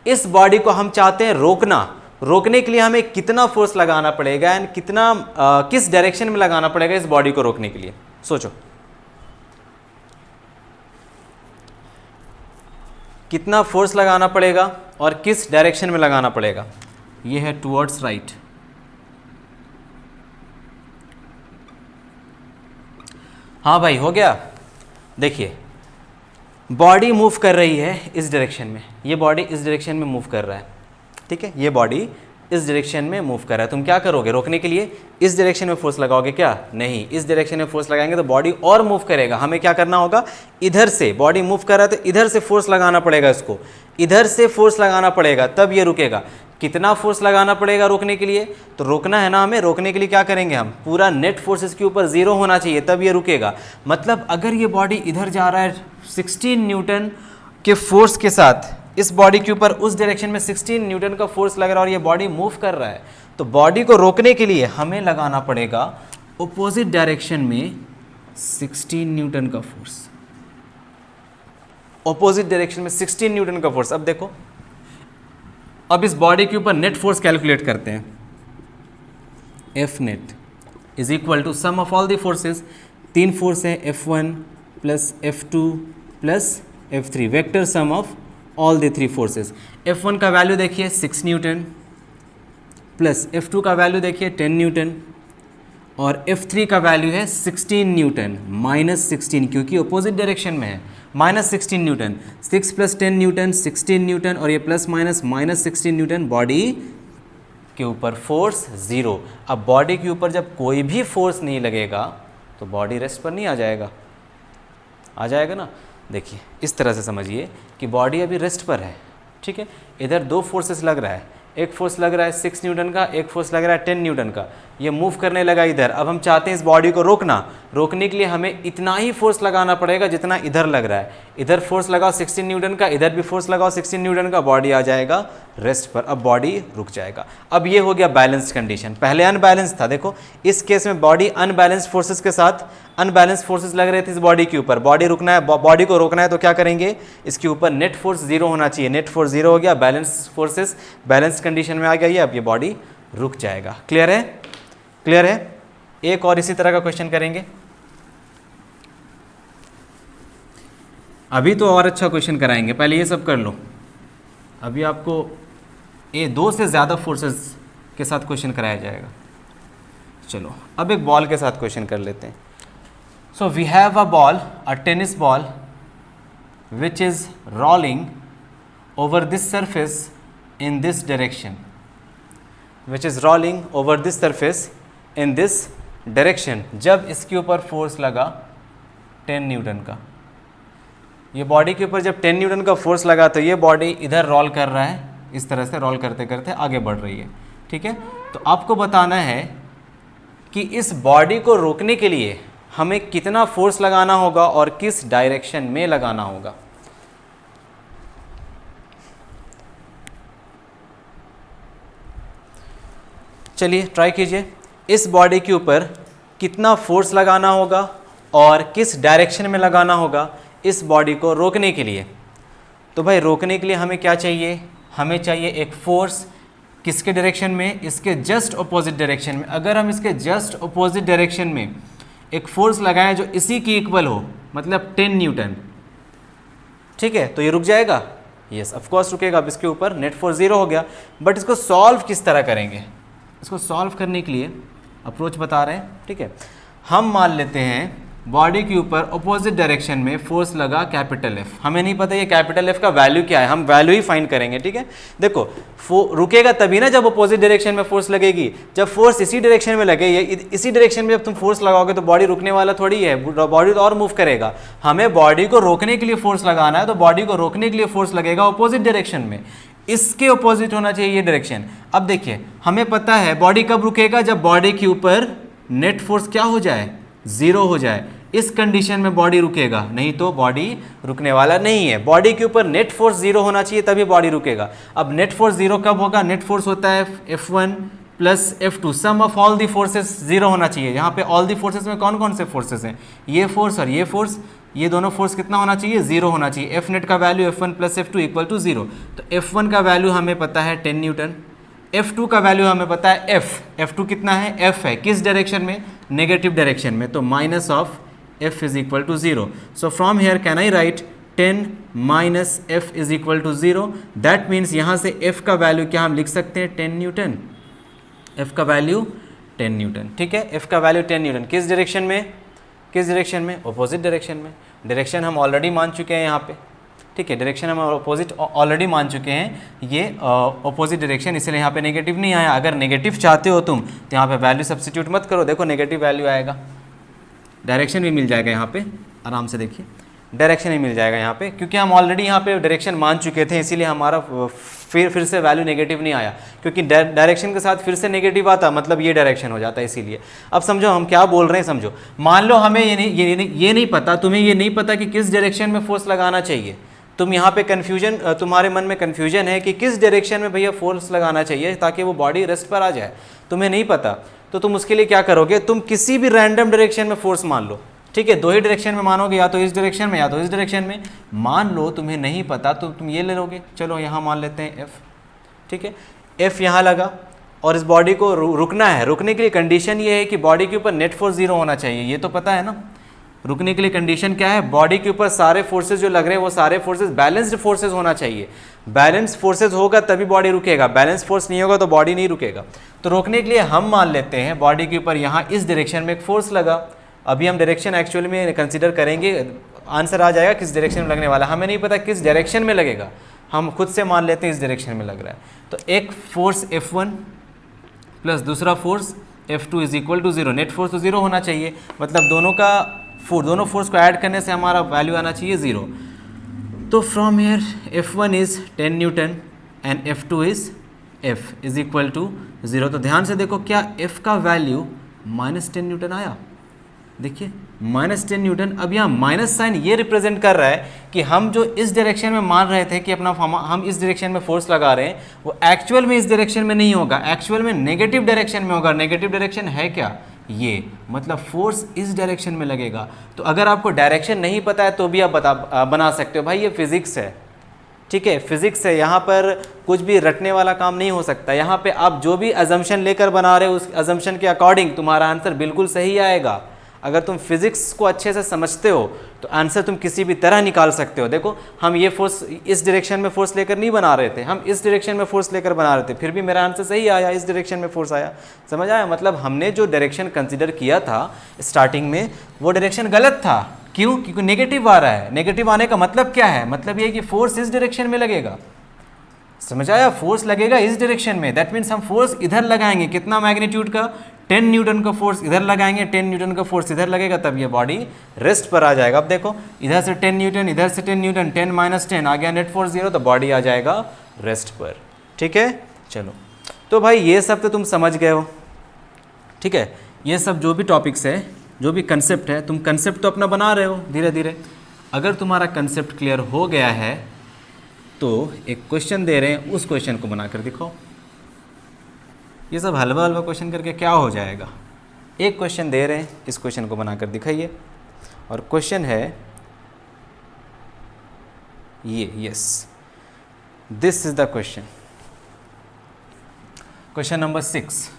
इस बॉडी को हम चाहते हैं रोकना. रोकने के लिए हमें कितना फोर्स लगाना पड़ेगा एंड कितना किस डायरेक्शन में लगाना पड़ेगा इस बॉडी को रोकने के लिए? सोचो कितना फोर्स लगाना पड़ेगा और किस डायरेक्शन में लगाना पड़ेगा. ये है टुवर्ड्स राइट. हाँ भाई, हो गया. देखिए बॉडी मूव कर रही है इस डायरेक्शन में, ये बॉडी इस डायरेक्शन में मूव कर रहा है. ठीक है, ये बॉडी इस डायरेक्शन में मूव कर रहा है. तुम क्या करोगे? रोकने के लिए इस डायरेक्शन में फोर्स लगाओगे क्या? नहीं, इस डायरेक्शन में फोर्स लगाएंगे तो बॉडी और मूव करेगा. हमें क्या करना होगा? इधर से बॉडी मूव कर रहा है तो इधर से फोर्स लगाना पड़ेगा इसको, इधर से फोर्स लगाना पड़ेगा, तब ये रुकेगा. कितना फोर्स लगाना पड़ेगा रोकने के लिए? तो रोकना है ना हमें, रोकने के लिए क्या करेंगे हम? पूरा नेट फोर्स इसके ऊपर 0 होना चाहिए, तब ये रुकेगा. मतलब अगर ये बॉडी इधर जा रहा है 16 न्यूटन के फोर्स के साथ, इस बॉडी के ऊपर उस डायरेक्शन में 16 न्यूटन का फोर्स लग रहा है और ये बॉडी मूव कर रहा है, तो बॉडी को रोकने के लिए हमें लगाना पड़ेगा ऑपोजिट डायरेक्शन में 16 न्यूटन का फोर्स. ऑपोजिट डायरेक्शन में 16 न्यूटन का फोर्स. अब देखो, अब इस बॉडी के ऊपर नेट फोर्स कैलकुलेट करते हैं. F net is equal to sum of all the forces. 3 force है, F1 plus F2 plus F3, vector sum of all the 3 forces. F1 का वैल्यू देखिए 6 न्यूटन प्लस F2 का value देखिए 10 Newton और F3 का value है 16 Newton minus 16, क्योंकि opposite direction में है. Minus 16 Newton, 6 plus 10 Newton 16 Newton, और ये plus minus minus 16 newton. Body के ऊपर फोर्स 0. अब बॉडी के ऊपर जब कोई भी फोर्स नहीं लगेगा तो बॉडी रेस्ट पर नहीं आ जाएगा? आ जाएगा ना. देखिए इस तरह से समझिए कि बॉडी अभी रेस्ट पर है. ठीक है, इधर 2 फोर्सेस लग रहा है. एक फोर्स लग रहा है 6 न्यूटन का, एक फोर्स लग रहा है 10 न्यूटन का. ये मूव करने लगा इधर. अब हम चाहते हैं इस बॉडी को रोकना. रोकने के लिए हमें इतना ही फोर्स लगाना पड़ेगा जितना इधर लग रहा है. इधर फोर्स लगाओ 16 न्यूटन का, इधर भी फोर्स लगाओ 16 न्यूटन का, बॉडी आ जाएगा रेस्ट पर. अब बॉडी रुक जाएगा. अब ये हो गया बैलेंस्ड कंडीशन. पहले अनबैलेंस था. देखो इस केस में बॉडी अनबैलेंस्ड फोर्सेस के साथ, अनबैलेंस्ड फोर्सेस लग रहे थे इस बॉडी के ऊपर. बॉडी रुकना है, बॉडी को रोकना है, तो क्या करेंगे? इसके ऊपर नेट फोर्स 0 होना चाहिए. नेट फोर्स 0 हो गया, बैलेंस फोर्सेस बैलेंस कंडीशन में आ गई है. अब ये बॉडी रुक जाएगा. क्लियर है? क्लियर है? एक और इसी तरह का क्वेश्चन करेंगे. अभी तो और अच्छा क्वेश्चन कराएंगे, पहले ये सब कर लो. अभी आपको ये 2 से ज़्यादा फोर्सेस के साथ क्वेश्चन कराया जाएगा. चलो अब एक बॉल के साथ क्वेश्चन कर लेते हैं. So we have a ball, a tennis ball, which is rolling over this surface in this direction which is rolling over this surface in this direction, जब इसके ऊपर फोर्स लगा 10 न्यूटन का, ये बॉडी के ऊपर जब 10 न्यूटन का फोर्स लगा तो ये बॉडी इधर रोल कर रहा है, इस तरह से रोल करते करते आगे बढ़ रही है, ठीक है। तो आपको बताना है कि इस बॉडी को रोकने के लिए हमें कितना फोर्स लगाना होगा और किस डायरेक्शन में लगाना होगा। चलिए ट्राई कीजिए, इस बॉडी के ऊपर कितना फोर्स लगाना होगा और किस डायरेक्शन में लगाना होगा इस बॉडी को रोकने के लिए। तो भाई रोकने के लिए हमें क्या चाहिए, हमें चाहिए एक फोर्स, किसके डायरेक्शन में, इसके जस्ट अपोजिट डायरेक्शन में। अगर हम इसके जस्ट अपोजिट डायरेक्शन में एक फोर्स लगाएं जो इसी की इक्वल हो, मतलब 10 न्यूटन, ठीक है, तो ये रुक जाएगा। यस ऑफ कोर्स रुकेगा, अब इसके ऊपर नेट फोर्स 0 हो गया। बट इसको सॉल्व किस तरह करेंगे, इसको सॉल्व करने के लिए अप्रोच बता रहे हैं, ठीक है। हम मान लेते हैं बॉडी के ऊपर अपोजिट डायरेक्शन में फोर्स लगा कैपिटल एफ, हमें नहीं पता ये कैपिटल एफ का वैल्यू क्या है, हम वैल्यू ही फाइंड करेंगे, ठीक है। देखो रुकेगा तभी ना जब अपोजिट डायरेक्शन में फोर्स लगेगी, जब फोर्स इसी डायरेक्शन में लगे, इसी डायरेक्शन में जब तुम फोर्स लगाओगे तो बॉडी रुकने वाला थोड़ी है, बॉडी तो और मूव करेगा। हमें बॉडी को रोकने के लिए फोर्स लगाना है, तो बॉडी को रोकने के लिए फोर्स लगेगा अपोजिट डायरेक्शन में, इसके अपोजिट होना चाहिए ये डायरेक्शन। अब देखिए हमें पता है बॉडी कब रुकेगा, जब बॉडी के ऊपर नेट फोर्स क्या हो जाए, 0 हो जाए, इस कंडीशन में बॉडी रुकेगा, नहीं तो बॉडी रुकने वाला नहीं है। बॉडी के ऊपर नेट फोर्स 0 होना चाहिए तभी बॉडी रुकेगा। अब नेट फोर्स 0 कब होगा, नेट फोर्स होता है F1 plus F2, sum of all the forces 0 होना चाहिए। यहाँ पे ऑल दी फोर्सेस में कौन कौन से फोर्सेस हैं, ये फोर्स और ये फोर्स, ये दोनों फोर्स कितना होना चाहिए, 0 होना चाहिए। एफ नेट का value F1 plus F2 equal to 0। तो F1 का वैल्यू हमें पता है 10 न्यूटन, F2 का वैल्यू हमें पता है F2 कितना है, F है, किस डायरेक्शन में, नेगेटिव डायरेक्शन में, तो minus of F is equal to 0। So from here can I write 10 minus F is equal to 0। That means यहाँ से F का वैल्यू क्या हम लिख सकते हैं, 10 न्यूटन। F का वैल्यू 10 न्यूटन, ठीक है। F का वैल्यू 10 न्यूटन, किस डायरेक्शन में, किस डायरेक्शन में, अपोजिट डायरेक्शन में। डायरेक्शन हम ऑलरेडी मान चुके हैं यहाँ पे, ठीक है, डायरेक्शन हम अपोजिट ऑलरेडी मान चुके हैं, ये अपोजिट डायरेक्शन, इसलिए यहाँ पे नेगेटिव नहीं आया। अगर नेगेटिव चाहते हो तुम तो यहाँ पे वैल्यू सब्स्टिट्यूट मत करो, देखो नेगेटिव वैल्यू आएगा, डायरेक्शन भी मिल जाएगा यहाँ पे, आराम से देखिए डायरेक्शन ही मिल जाएगा यहाँ पे, क्योंकि हम ऑलरेडी यहाँ पे डायरेक्शन मान चुके थे, इसीलिए हमारा फिर से वैल्यू नेगेटिव नहीं आया, क्योंकि डायरेक्शन के साथ फिर से नेगेटिव आता मतलब ये डायरेक्शन हो जाता है, इसीलिए। अब समझो हम क्या बोल रहे हैं, समझो, मान लो हमें ये नहीं पता, तुम्हें ये नहीं पता कि किस डायरेक्शन में फोर्स लगाना चाहिए, तुम यहाँ पे कन्फ्यूजन, तुम्हारे मन में कन्फ्यूजन है कि किस डायरेक्शन में भैया फोर्स लगाना चाहिए ताकि वो बॉडी रेस्ट पर आ जाए, तुम्हें नहीं पता, तो तुम उसके लिए क्या करोगे, तुम किसी भी रैंडम डायरेक्शन में फोर्स मान लो, ठीक है, 2 ही डायरेक्शन में मानोगे, या तो इस डायरेक्शन में या तो इस डायरेक्शन में। मान लो तुम्हें नहीं पता तो तुम ये ले लोगे, चलो यहाँ मान लेते हैं F, ठीक है, F यहाँ लगा और इस बॉडी को रुकना है। रुकने के लिए कंडीशन ये है कि बॉडी के ऊपर नेट फोर्स 0 होना चाहिए, ये तो पता है ना। रुकने के लिए कंडीशन क्या है, बॉडी के ऊपर सारे फोर्सेस जो लग रहे हैं वो सारे फोर्सेस बैलेंस्ड फोर्सेस होना चाहिए। बैलेंस फोर्सेस होगा तभी बॉडी रुकेगा, बैलेंस फोर्स नहीं होगा तो बॉडी नहीं रुकेगा। तो रोकने के लिए हम मान लेते हैं बॉडी के ऊपर यहाँ इस डायरेक्शन में एक फोर्स लगा। अभी हम डायरेक्शन एक्चुअली में कंसीडर करेंगे, आंसर आ जाएगा किस डायरेक्शन में लगने वाला, हमें नहीं पता किस डायरेक्शन में लगेगा, हम खुद से मान लेते हैं इस डायरेक्शन में लग रहा है। तो एक फोर्स F1 प्लस दूसरा force F2 is equal to 0। Net force तो 0 होना चाहिए, मतलब दोनों फोर्स को ऐड करने से हमारा वैल्यू आना चाहिए 0। तो from here F1 is 10 newton and F2 is F is equal to 0। तो ध्यान से देखो क्या F का वैल्यू -10 न्यूटन आया, देखिए -10 न्यूटन। अब यहाँ माइनस साइन ये रिप्रेजेंट कर रहा है कि हम जो इस डायरेक्शन में मान रहे थे कि हम इस डायरेक्शन में फोर्स लगा रहे हैं वो एक्चुअल में इस डायरेक्शन में नहीं होगा, एक्चुअल में नेगेटिव डायरेक्शन में होगा। नेगेटिव डायरेक्शन है क्या, ये मतलब फोर्स इस डायरेक्शन में लगेगा। तो अगर आपको डायरेक्शन नहीं पता है तो भी आप बना सकते हो, भाई ये फिजिक्स है, ठीक है, फिजिक्स है, यहाँ पर कुछ भी रटने वाला काम नहीं हो सकता। यहाँ पे आप जो भी अजम्पशन लेकर बना रहे हो उस अजम्पशन के अकॉर्डिंग तुम्हारा आंसर बिल्कुल सही आएगा। अगर तुम फिजिक्स को अच्छे से समझते हो तो आंसर तुम किसी भी तरह निकाल सकते हो। देखो हम ये फोर्स इस डायरेक्शन में फोर्स लेकर नहीं बना रहे थे, हम इस डायरेक्शन में फोर्स लेकर बना रहे थे, फिर भी मेरा आंसर सही आया, इस डायरेक्शन में फोर्स आया। समझ आया, मतलब हमने जो डायरेक्शन कंसिडर किया था स्टार्टिंग में वो डायरेक्शन गलत था। क्यों, क्योंकि नेगेटिव आ रहा है। नेगेटिव आने का मतलब क्या है, मतलब ये कि फोर्स इस डायरेक्शन में लगेगा। समझ आया? फोर्स लगेगा इस डायरेक्शन में, दैट मीन्स हम फोर्स इधर लगाएंगे, कितना मैग्नीट्यूड का, 10 न्यूटन का फोर्स इधर लगाएंगे, 10 न्यूटन का फोर्स इधर लगेगा, तब ये बॉडी रेस्ट पर आ जाएगा। अब देखो इधर से 10 न्यूटन, इधर से 10 न्यूटन, 10 माइनस 10 आ गया नेट फोर्स 0, तो बॉडी आ जाएगा रेस्ट पर। ठीक है, चलो तो भाई ये सब तो तुम समझ गए हो। ठीक है, ये सब जो भी टॉपिक्स है, जो भी कंसेप्ट है, तुम कंसेप्ट तो अपना बना रहे हो धीरे धीरे। अगर तुम्हारा कंसेप्ट क्लियर हो गया है तो एक क्वेश्चन दे रहे हैं, उस क्वेश्चन को बनाकर दिखाओ। ये सब हलवा हलवा क्वेश्चन करके क्या हो जाएगा? एक क्वेश्चन दे रहे हैं, इस क्वेश्चन को बनाकर दिखाइए। और क्वेश्चन है ये, yes, this is the question, question number 6।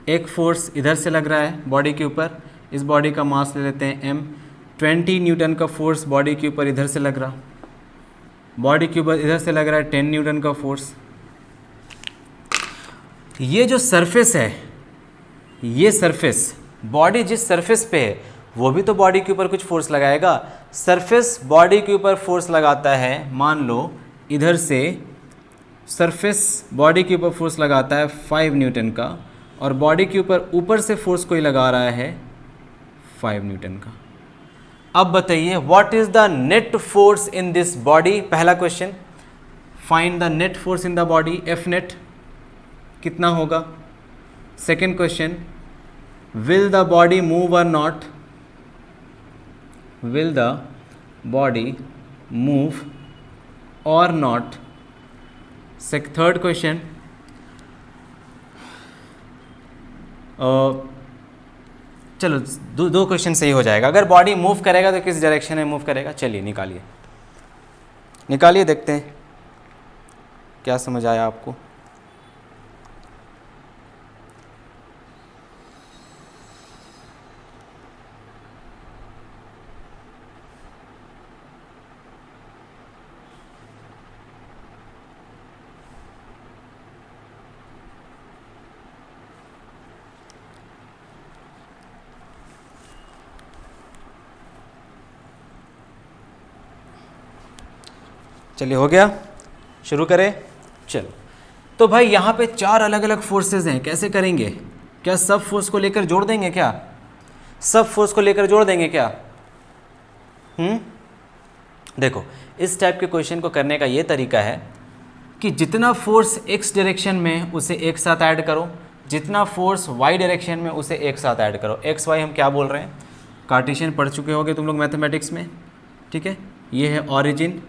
एक फोर्स इधर से लग रहा है बॉडी के ऊपर, इस बॉडी का मास ले लेते हैं m, 20 न्यूटन का फोर्स बॉडी के ऊपर इधर से लग रहा, बॉडी के ऊपर इधर से लग रहा है 10 न्यूटन का फोर्स। ये जो सरफेस है, ये सरफेस, बॉडी जिस सरफेस पे है वो भी तो बॉडी के ऊपर कुछ फोर्स लगाएगा। सरफेस बॉडी के ऊपर फोर्स लगाता है, मान लो इधर से सरफेस बॉडी के ऊपर फोर्स लगाता है 5 न्यूटन का, और बॉडी के ऊपर से फोर्स कोई लगा रहा है 5 न्यूटन का। अब बताइए what is the net force in this body? पहला question, find the net force in the body, F net कितना होगा। Second question, will the body move और not, will the body move और नॉट। थर्ड क्वेश्चन, चलो दो question सही हो जाएगा। अगर बॉडी मूव करेगा तो किस डायरेक्शन में मूव करेगा? चलिए निकालिए, निकालिए, देखते हैं क्या समझ आया आपको। चलिए हो गया, शुरू करें। चलो तो भाई यहाँ पे 4 अलग अलग फोर्सेस हैं, कैसे करेंगे? क्या सब फोर्स को लेकर जोड़ देंगे क्या? सब फोर्स को लेकर जोड़ देंगे क्या? देखो इस टाइप के क्वेश्चन को करने का ये तरीका है कि जितना फोर्स x डायरेक्शन में उसे एक साथ ऐड करो, जितना फोर्स y डायरेक्शन में उसे एक साथ ऐड करो। x y हम क्या बोल रहे हैं? कार्टेशियन पढ़ चुके होंगे तुम लोग मैथमेटिक्स में। ठीक है, ये है ऑरिजिन,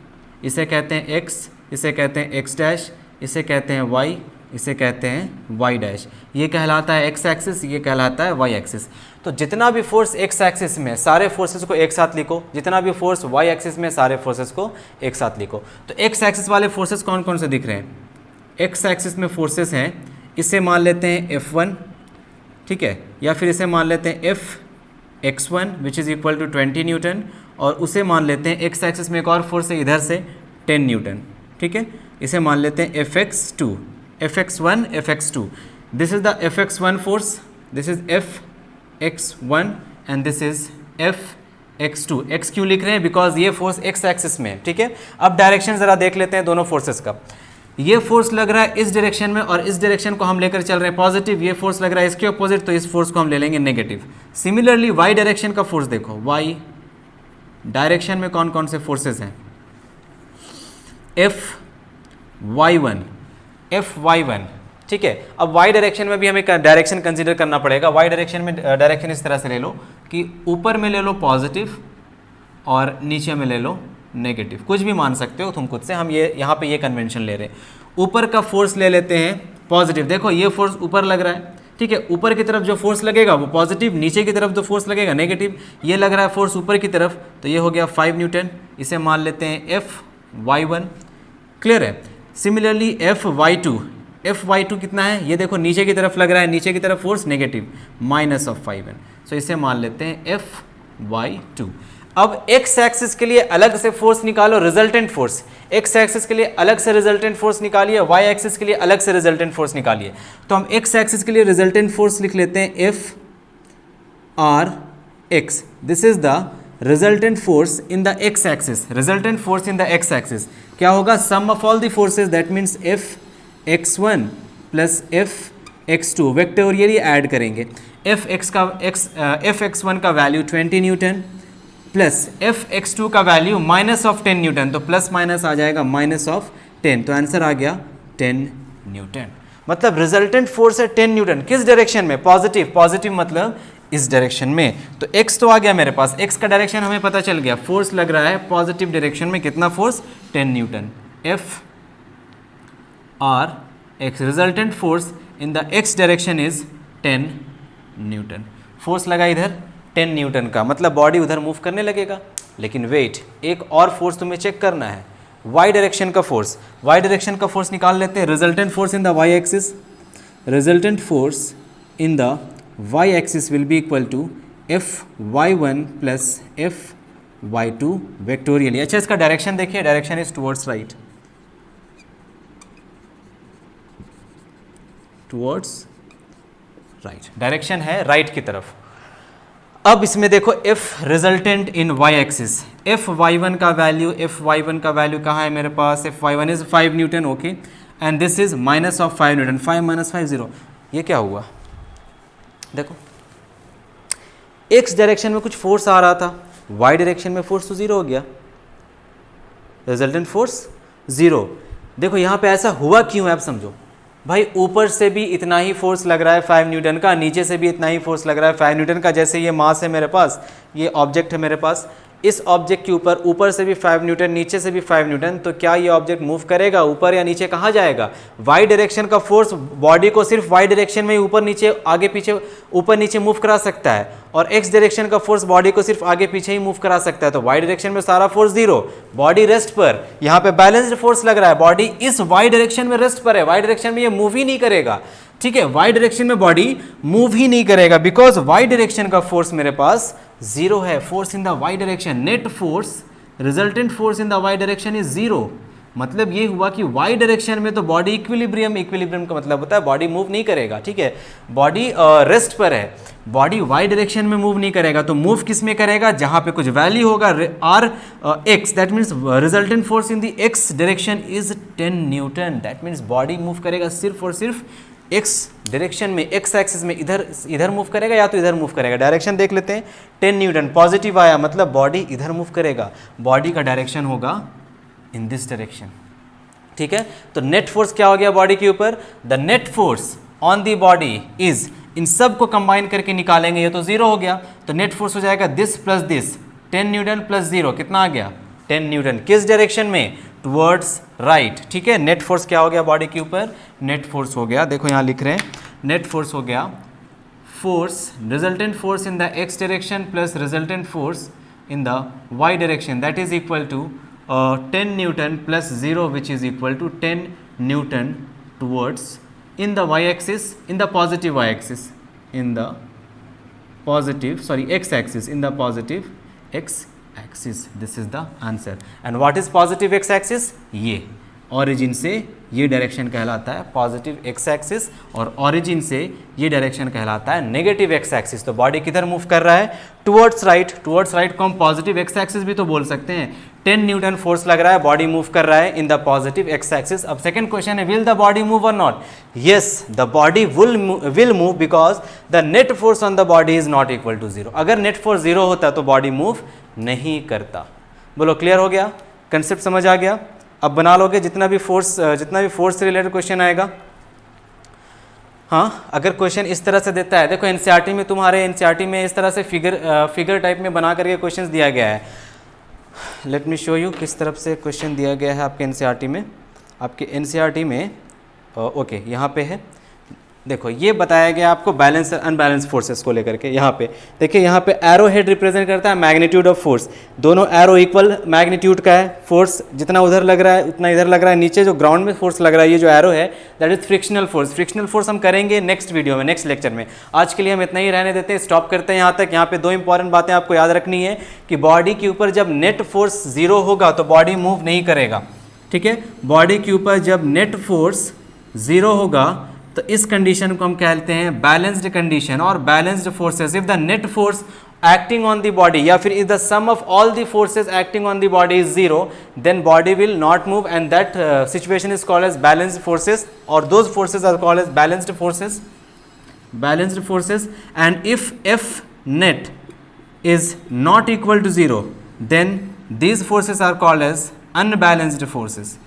इसे कहते हैं x, इसे कहते हैं x डैश, इसे कहते हैं y, इसे कहते हैं y डैश। ये कहलाता है x एक्सिस, ये कहलाता है y एक्सिस। तो जितना भी फोर्स x एक्सिस में सारे फोर्सेस को एक साथ लिखो, जितना भी फोर्स y एक्सिस में सारे फोर्सेस को एक साथ लिखो। तो x एक्सिस वाले फोर्सेस कौन कौन से दिख रहे हैं? x एक्सिस में फोर्सेस हैं, इसे मान लेते हैं F1, ठीक है, या फिर इसे मान लेते हैं Fx1 which is equal to 20 newton, और उसे मान लेते हैं x एक्सिस में एक और फोर्स है इधर से 10 न्यूटन। ठीक है, इसे मान लेते हैं Fx2, Fx1, Fx2। This is the Fx1 force, this is Fx1 and this is Fx2। x क्यों लिख रहे हैं? बिकॉज ये फोर्स x एक्सिस में है। ठीक है, अब डायरेक्शन ज़रा देख लेते हैं दोनों फोर्सेस का। ये फोर्स लग रहा है इस डायरेक्शन में और इस डायरेक्शन को हम लेकर चल रहे हैं पॉजिटिव, ये फोर्स लग रहा है इसके अपोजिट, तो इस फोर्स को हम ले लेंगे नेगेटिव। सिमिलरली y डायरेक्शन का फोर्स देखो, y डायरेक्शन में कौन कौन से फोर्सेस हैं? Fy1, ठीक है। अब y डायरेक्शन में भी हमें डायरेक्शन कंसीडर करना पड़ेगा। y डायरेक्शन में डायरेक्शन इस तरह से ले लो कि ऊपर में ले लो पॉजिटिव और नीचे में ले लो नेगेटिव, कुछ भी मान सकते हो तुम खुद से, हम ये यहाँ पे ये कन्वेंशन ले रहे हैं। ऊपर का फोर्स ले लेते हैं पॉजिटिव, देखो ये फोर्स ऊपर लग रहा है, ठीक है, ऊपर की तरफ जो फोर्स लगेगा वो पॉजिटिव, नीचे की तरफ जो फोर्स लगेगा नेगेटिव। ये लग रहा है फोर्स ऊपर की तरफ, तो ये हो गया 5 न्यूटन, इसे मान लेते हैं Fy1। क्लियर है? सिमिलरली Fy2 कितना है? ये देखो नीचे की तरफ लग रहा है, नीचे की तरफ फोर्स नेगेटिव, -5n, सो इसे मान लेते हैं Fy2। अब x एक्सिस के लिए अलग से फोर्स निकालो, रिजल्टेंट फोर्स। x एक्सिस के लिए अलग से रिजल्टेंट फोर्स निकालिए, y एक्सिस के लिए अलग से रिजल्टेंट फोर्स निकालिए। तो हम x एक्सिस के लिए रिजल्टेंट फोर्स लिख लेते हैं x. This is the resultant force in the x axis. Resultant force in the x axis क्या होगा? sum of all the forces, that means f x1 plus f x2 vectorially add करेंगे. f x1 का value 20 Newton plus f x2 का value minus of 10 Newton, तो plus minus आ जाएगा minus of 10, तो answer आ गया 10 Newton. मतलब resultant force है 10 Newton. किस डायरेक्शन में? पॉजिटिव. पॉजिटिव मतलब इस डायरेक्शन में. तो x तो आ गया मेरे पास, x का डायरेक्शन हमें पता चल गया. फोर्स लग रहा है पॉजिटिव डायरेक्शन में, कितना force? 10 Newton. F R x resultant force in the x direction is 10 Newton. Force लगा इधर 10 न्यूटन का, मतलब बॉडी उधर मूव करने लगेगा. लेकिन वेट, एक और फोर्स तुम्हें चेक करना है, y डायरेक्शन का फोर्स. y डायरेक्शन का फोर्स निकाल लेते हैं. Resultant force in the y axis, resultant force in the y axis will be equal to Fy1 plus Fy2 vectorially. अच्छा, इसका डायरेक्शन देखिए, direction is towards right, towards right, direction है right की तरफ. अब इसमें देखो F resultant in y axis, Fy1 का वैल्यू कहाँ है मेरे पास? Fy1 is 5 Newton. Okay, and this is minus of 5 Newton. 5 minus 5 0. ये क्या हुआ? देखो, x डायरेक्शन में कुछ फोर्स आ रहा था, y डायरेक्शन में फोर्स तो जीरो हो गया, रिजल्टेंट फोर्स जीरो. देखो यहाँ पे ऐसा हुआ क्यों है, आप समझो भाई. ऊपर से भी इतना ही फोर्स लग रहा है 5 न्यूटन का, नीचे से भी इतना ही फोर्स लग रहा है 5 न्यूटन का. जैसे ये मास है मेरे पास, ये ऑब्जेक्ट है मेरे पास, इस ऑब्जेक्ट के ऊपर से भी 5 न्यूटन, नीचे से भी 5 न्यूटन. तो क्या ये ऑब्जेक्ट मूव करेगा? ऊपर या नीचे? कहाँ जाएगा? वाई डायरेक्शन का फोर्स बॉडी को सिर्फ वाई डायरेक्शन में ही ऊपर नीचे, आगे पीछे, ऊपर नीचे मूव करा सकता है, और एक्स डायरेक्शन का फोर्स बॉडी को सिर्फ आगे पीछे ही मूव करा सकता है. तो वाई डायरेक्शन में सारा फोर्स जीरो, बॉडी रेस्ट पर. यहाँ पे बैलेंस्ड फोर्स लग रहा है, बॉडी इस वाई डायरेक्शन में रेस्ट पर है, वाई डायरेक्शन में ये मूव ही नहीं करेगा. ठीक है, वाई डायरेक्शन में बॉडी मूव ही नहीं करेगा, बिकॉज वाई डायरेक्शन का फोर्स मेरे पास जीरो है. Force in the Y direction, net force, resultant force in the Y direction is zero. मतलब ये हुआ कि वाई डायरेक्शन में तो बॉडी इक्विलिब्रियम का मतलब होता है बॉडी मूव नहीं करेगा. ठीक है, बॉडी रेस्ट पर है, बॉडी वाई डायरेक्शन में मूव नहीं करेगा. तो मूव किस में करेगा? जहां पे कुछ वैल्यू होगा R X, that means resultant force in the X direction is 10 newton. That means body move करेगा सिर्फ और सिर्फ एक्स डायरेक्शन में, एक्स एक्सिस में. इधर मूव करेगा या तो इधर मूव करेगा. डायरेक्शन देख लेते हैं. 10 न्यूटन पॉजिटिव आया, मतलब बॉडी इधर मूव करेगा. बॉडी का डायरेक्शन होगा इन दिस डायरेक्शन. ठीक है, तो नेट फोर्स क्या हो गया बॉडी के ऊपर? The net force on the body is, इन सब को कंबाइन करके निकालेंगे, ये तो जीरो हो गया, तो नेट फोर्स हो जाएगा this plus this, 10 newton plus zero, कितना आ गया? 10 न्यूटन. किस डायरेक्शन में? Towards right. ठीक है, नेट फोर्स क्या हो गया बॉडी के ऊपर? नेट फोर्स हो गया, देखो यहाँ लिख रहे हैं, नेट फोर्स हो गया force, resultant force in the X direction plus resultant force in the Y direction, that is equal to 10 newton plus zero, which is equal to 10 newton towards in the y-axis, in the positive y-axis, in the positive, sorry, x-axis, in the positive x-axis. This is the answer. And what is positive x-axis? ये origin से ये direction कहलाता है positive X axis, और origin से ये direction कहलाता है नेगेटिव एक्स एक्सिस. तो बॉडी किधर मूव कर रहा है? Towards right. टुवर्ड्स राइट को हम पॉजिटिव एक्स एक्सिस भी तो बोल सकते हैं. 10 न्यूटन फोर्स लग रहा है, बॉडी मूव कर रहा है in the positive X axis. अब सेकंड क्वेश्चन है, विल द बॉडी मूव और not? Yes, the body will move because the net force on the body is not equal to zero. अगर net force zero होता तो body move नहीं करता. बोलो, clear हो गया? कंसेप्ट समझ आ गया? अब बना लोगे जितना भी फोर्स से रिलेटेड क्वेश्चन आएगा. हाँ, अगर क्वेश्चन इस तरह से देता है, देखो एनसीईआरटी में, तुम्हारे एनसीईआरटी में इस तरह से फिगर टाइप में बना करके क्वेश्चंस दिया गया है. लेट मी शो यू किस तरफ से क्वेश्चन दिया गया है आपके एनसीईआरटी में. आपके एनसीईआरटी में ओके, यहाँ पे है, देखो ये बताया गया आपको बैलेंस और अनबैलेंस फोर्सेस को लेकर के. यहाँ पे देखिए, यहाँ पे एरो हेड रिप्रेजेंट करता है मैग्नीट्यूड ऑफ फोर्स. दोनों एरो इक्वल मैग्नीट्यूड का है. फोर्स जितना उधर लग रहा है उतना इधर लग रहा है. नीचे जो ग्राउंड में फोर्स लग रहा है, ये जो एरो है, that is frictional force. Frictional force हम करेंगे नेक्स्ट वीडियो में, नेक्स्ट लेक्चर में. आज के लिए हम इतना ही रहने देते हैं, स्टॉप करते हैं यहाँ तक. यहाँ पे दो इंपॉर्टेंट बातें आपको याद रखनी है कि बॉडी के ऊपर जब नेट फोर्स जीरो होगा तो बॉडी मूव नहीं करेगा. ठीक है, बॉडी के ऊपर जब नेट फोर्स जीरो होगा तो इस कंडीशन को हम कहते हैं बैलेंस्ड कंडीशन और balanced forces. If the net force acting on the body, या फिर if the sum of all the forces acting on the body is 0, then body will not move, and that situation is called as balanced forces, or those forces are called as balanced forces. And if F net is not equal to 0, then these forces are called as unbalanced forces.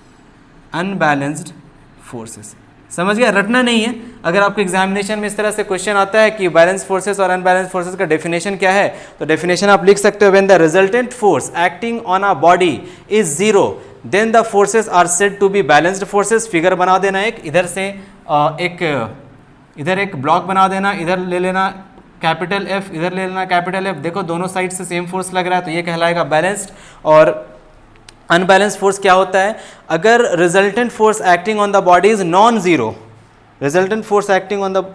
समझ गया? रटना नहीं है. अगर आपको examination में इस तरह से क्वेश्चन आता है कि बैलेंस फोर्सेस और अनबैलेंस फोर्सेस का डेफिनेशन क्या है, तो डेफिनेशन आप लिख सकते हो, when the resultant force acting on a body is 0, then the forces are said to be balanced forces. Figure बना देना एक, इधर से इधर एक ब्लॉक बना देना, इधर ले लेना कैपिटल F, इधर ले लेना कैपिटल F. देखो दोनों साइड से सेम फोर्स लग रहा है, तो ये कहलाएगा बैलेंस्ड. और अनबैलेंस फोर्स क्या होता है? अगर resultant force acting on the body is non zero, resultant force acting on the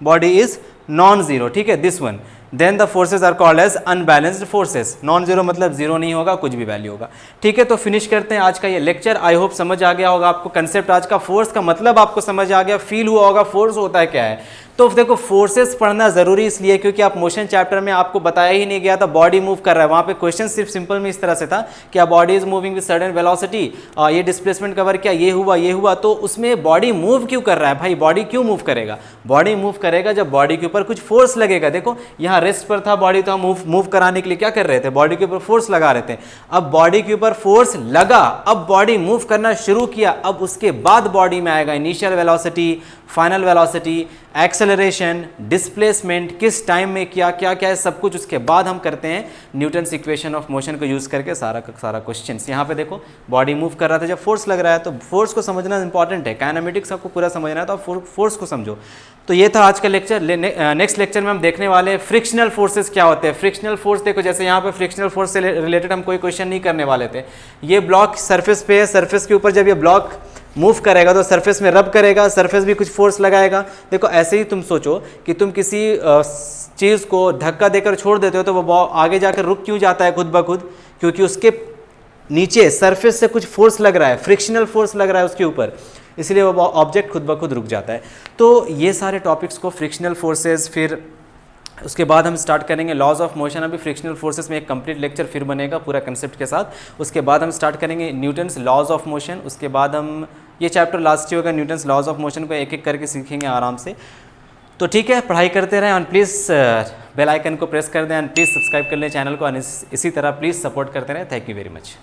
body is non zero, ठीक है, this one, then the forces are called as unbalanced forces. Non zero मतलब zero नहीं होगा, कुछ भी value होगा. ठीक है, तो फिनिश करते हैं आज का ये लेक्चर. आई होप समझ आ गया होगा आपको कंसेप्ट आज का. फोर्स का मतलब आपको समझ आ गया, फील हुआ होगा फोर्स होता है क्या है. तो देखो फोर्सेस पढ़ना जरूरी इसलिए क्योंकि आप मोशन चैप्टर में आपको बताया ही नहीं गया था बॉडी मूव कर रहा है. वहाँ पे क्वेश्चन सिर्फ सिंपल में इस तरह से था कि a body is moving with sudden velocity, ये डिस्प्लेसमेंट कवर किया, ये हुआ, तो उसमें बॉडी मूव क्यों कर रहा है भाई? बॉडी क्यों मूव करेगा? बॉडी मूव करेगा जब बॉडी के ऊपर कुछ फोर्स लगेगा. देखो यहाँ रेस्ट पर था बॉडी, तो हम मूव कराने के लिए क्या कर रहे थे? बॉडी के ऊपर फोर्स लगा रहे थे. अब बॉडी के ऊपर फोर्स लगा, अब बॉडी मूव करना शुरू किया, अब उसके बाद बॉडी में आएगा initial velocity, final velocity, acceleration, displacement, किस टाइम में किया, क्या क्या है सब कुछ. उसके बाद हम करते हैं न्यूटन्स इक्वेशन ऑफ मोशन को यूज़ करके सारा क्वेश्चंस. यहाँ पे देखो बॉडी मूव कर रहा था, जब फोर्स लग रहा है तो फोर्स को समझना इंपॉर्टेंट है. काइनेमेटिक्स आपको पूरा समझना है तो आप फोर्स को समझो. तो ये था आज का लेक्चर. नेक्स्ट लेक्चर में हम देखने वाले हैं फ्रिक्शनल फोर्सेस क्या होते हैं. फ्रिक्शनल फोर्स देखो, जैसे यहाँ पे फ्रिक्शनल फोर्स से रिलेटेड हम कोई क्वेश्चन नहीं करने वाले थे. ये ब्लॉक सरफेस पे है, सरफेस के ऊपर जब ये ब्लॉक मूव करेगा तो सरफेस में रब करेगा, सरफेस भी कुछ फोर्स लगाएगा. देखो ऐसे ही तुम सोचो कि तुम किसी चीज़ को धक्का देकर छोड़ देते हो तो वो आगे जाकर रुक क्यों जाता है खुद ब खुद? क्योंकि उसके नीचे सरफेस से कुछ फोर्स लग रहा है, फ्रिक्शनल फोर्स लग रहा है उसके ऊपर, इसलिए वो ऑब्जेक्ट खुद ब खुद रुक जाता है. तो ये सारे टॉपिक्स को, फ्रिक्शनल फोर्सेस, फिर उसके बाद हम स्टार्ट करेंगे लॉज ऑफ मोशन. अभी फ्रिक्शनल फोर्सेस में एक कंप्लीट लेक्चर फिर बनेगा पूरा कंसेप्ट के साथ. उसके बाद हम स्टार्ट करेंगे न्यूटन्स लॉज ऑफ मोशन. उसके बाद हम ये चैप्टर लास्ट ही होगा, न्यूटन्स लॉज ऑफ मोशन को एक एक करके सीखेंगे आराम से. तो ठीक है, पढ़ाई करते रहें और प्लीज़ बेल आइकन को प्रेस कर दें एंड प्लीज़ सब्सक्राइब कर लें चैनल को. इसी तरह प्लीज़ सपोर्ट करते रहें. Thank you very much.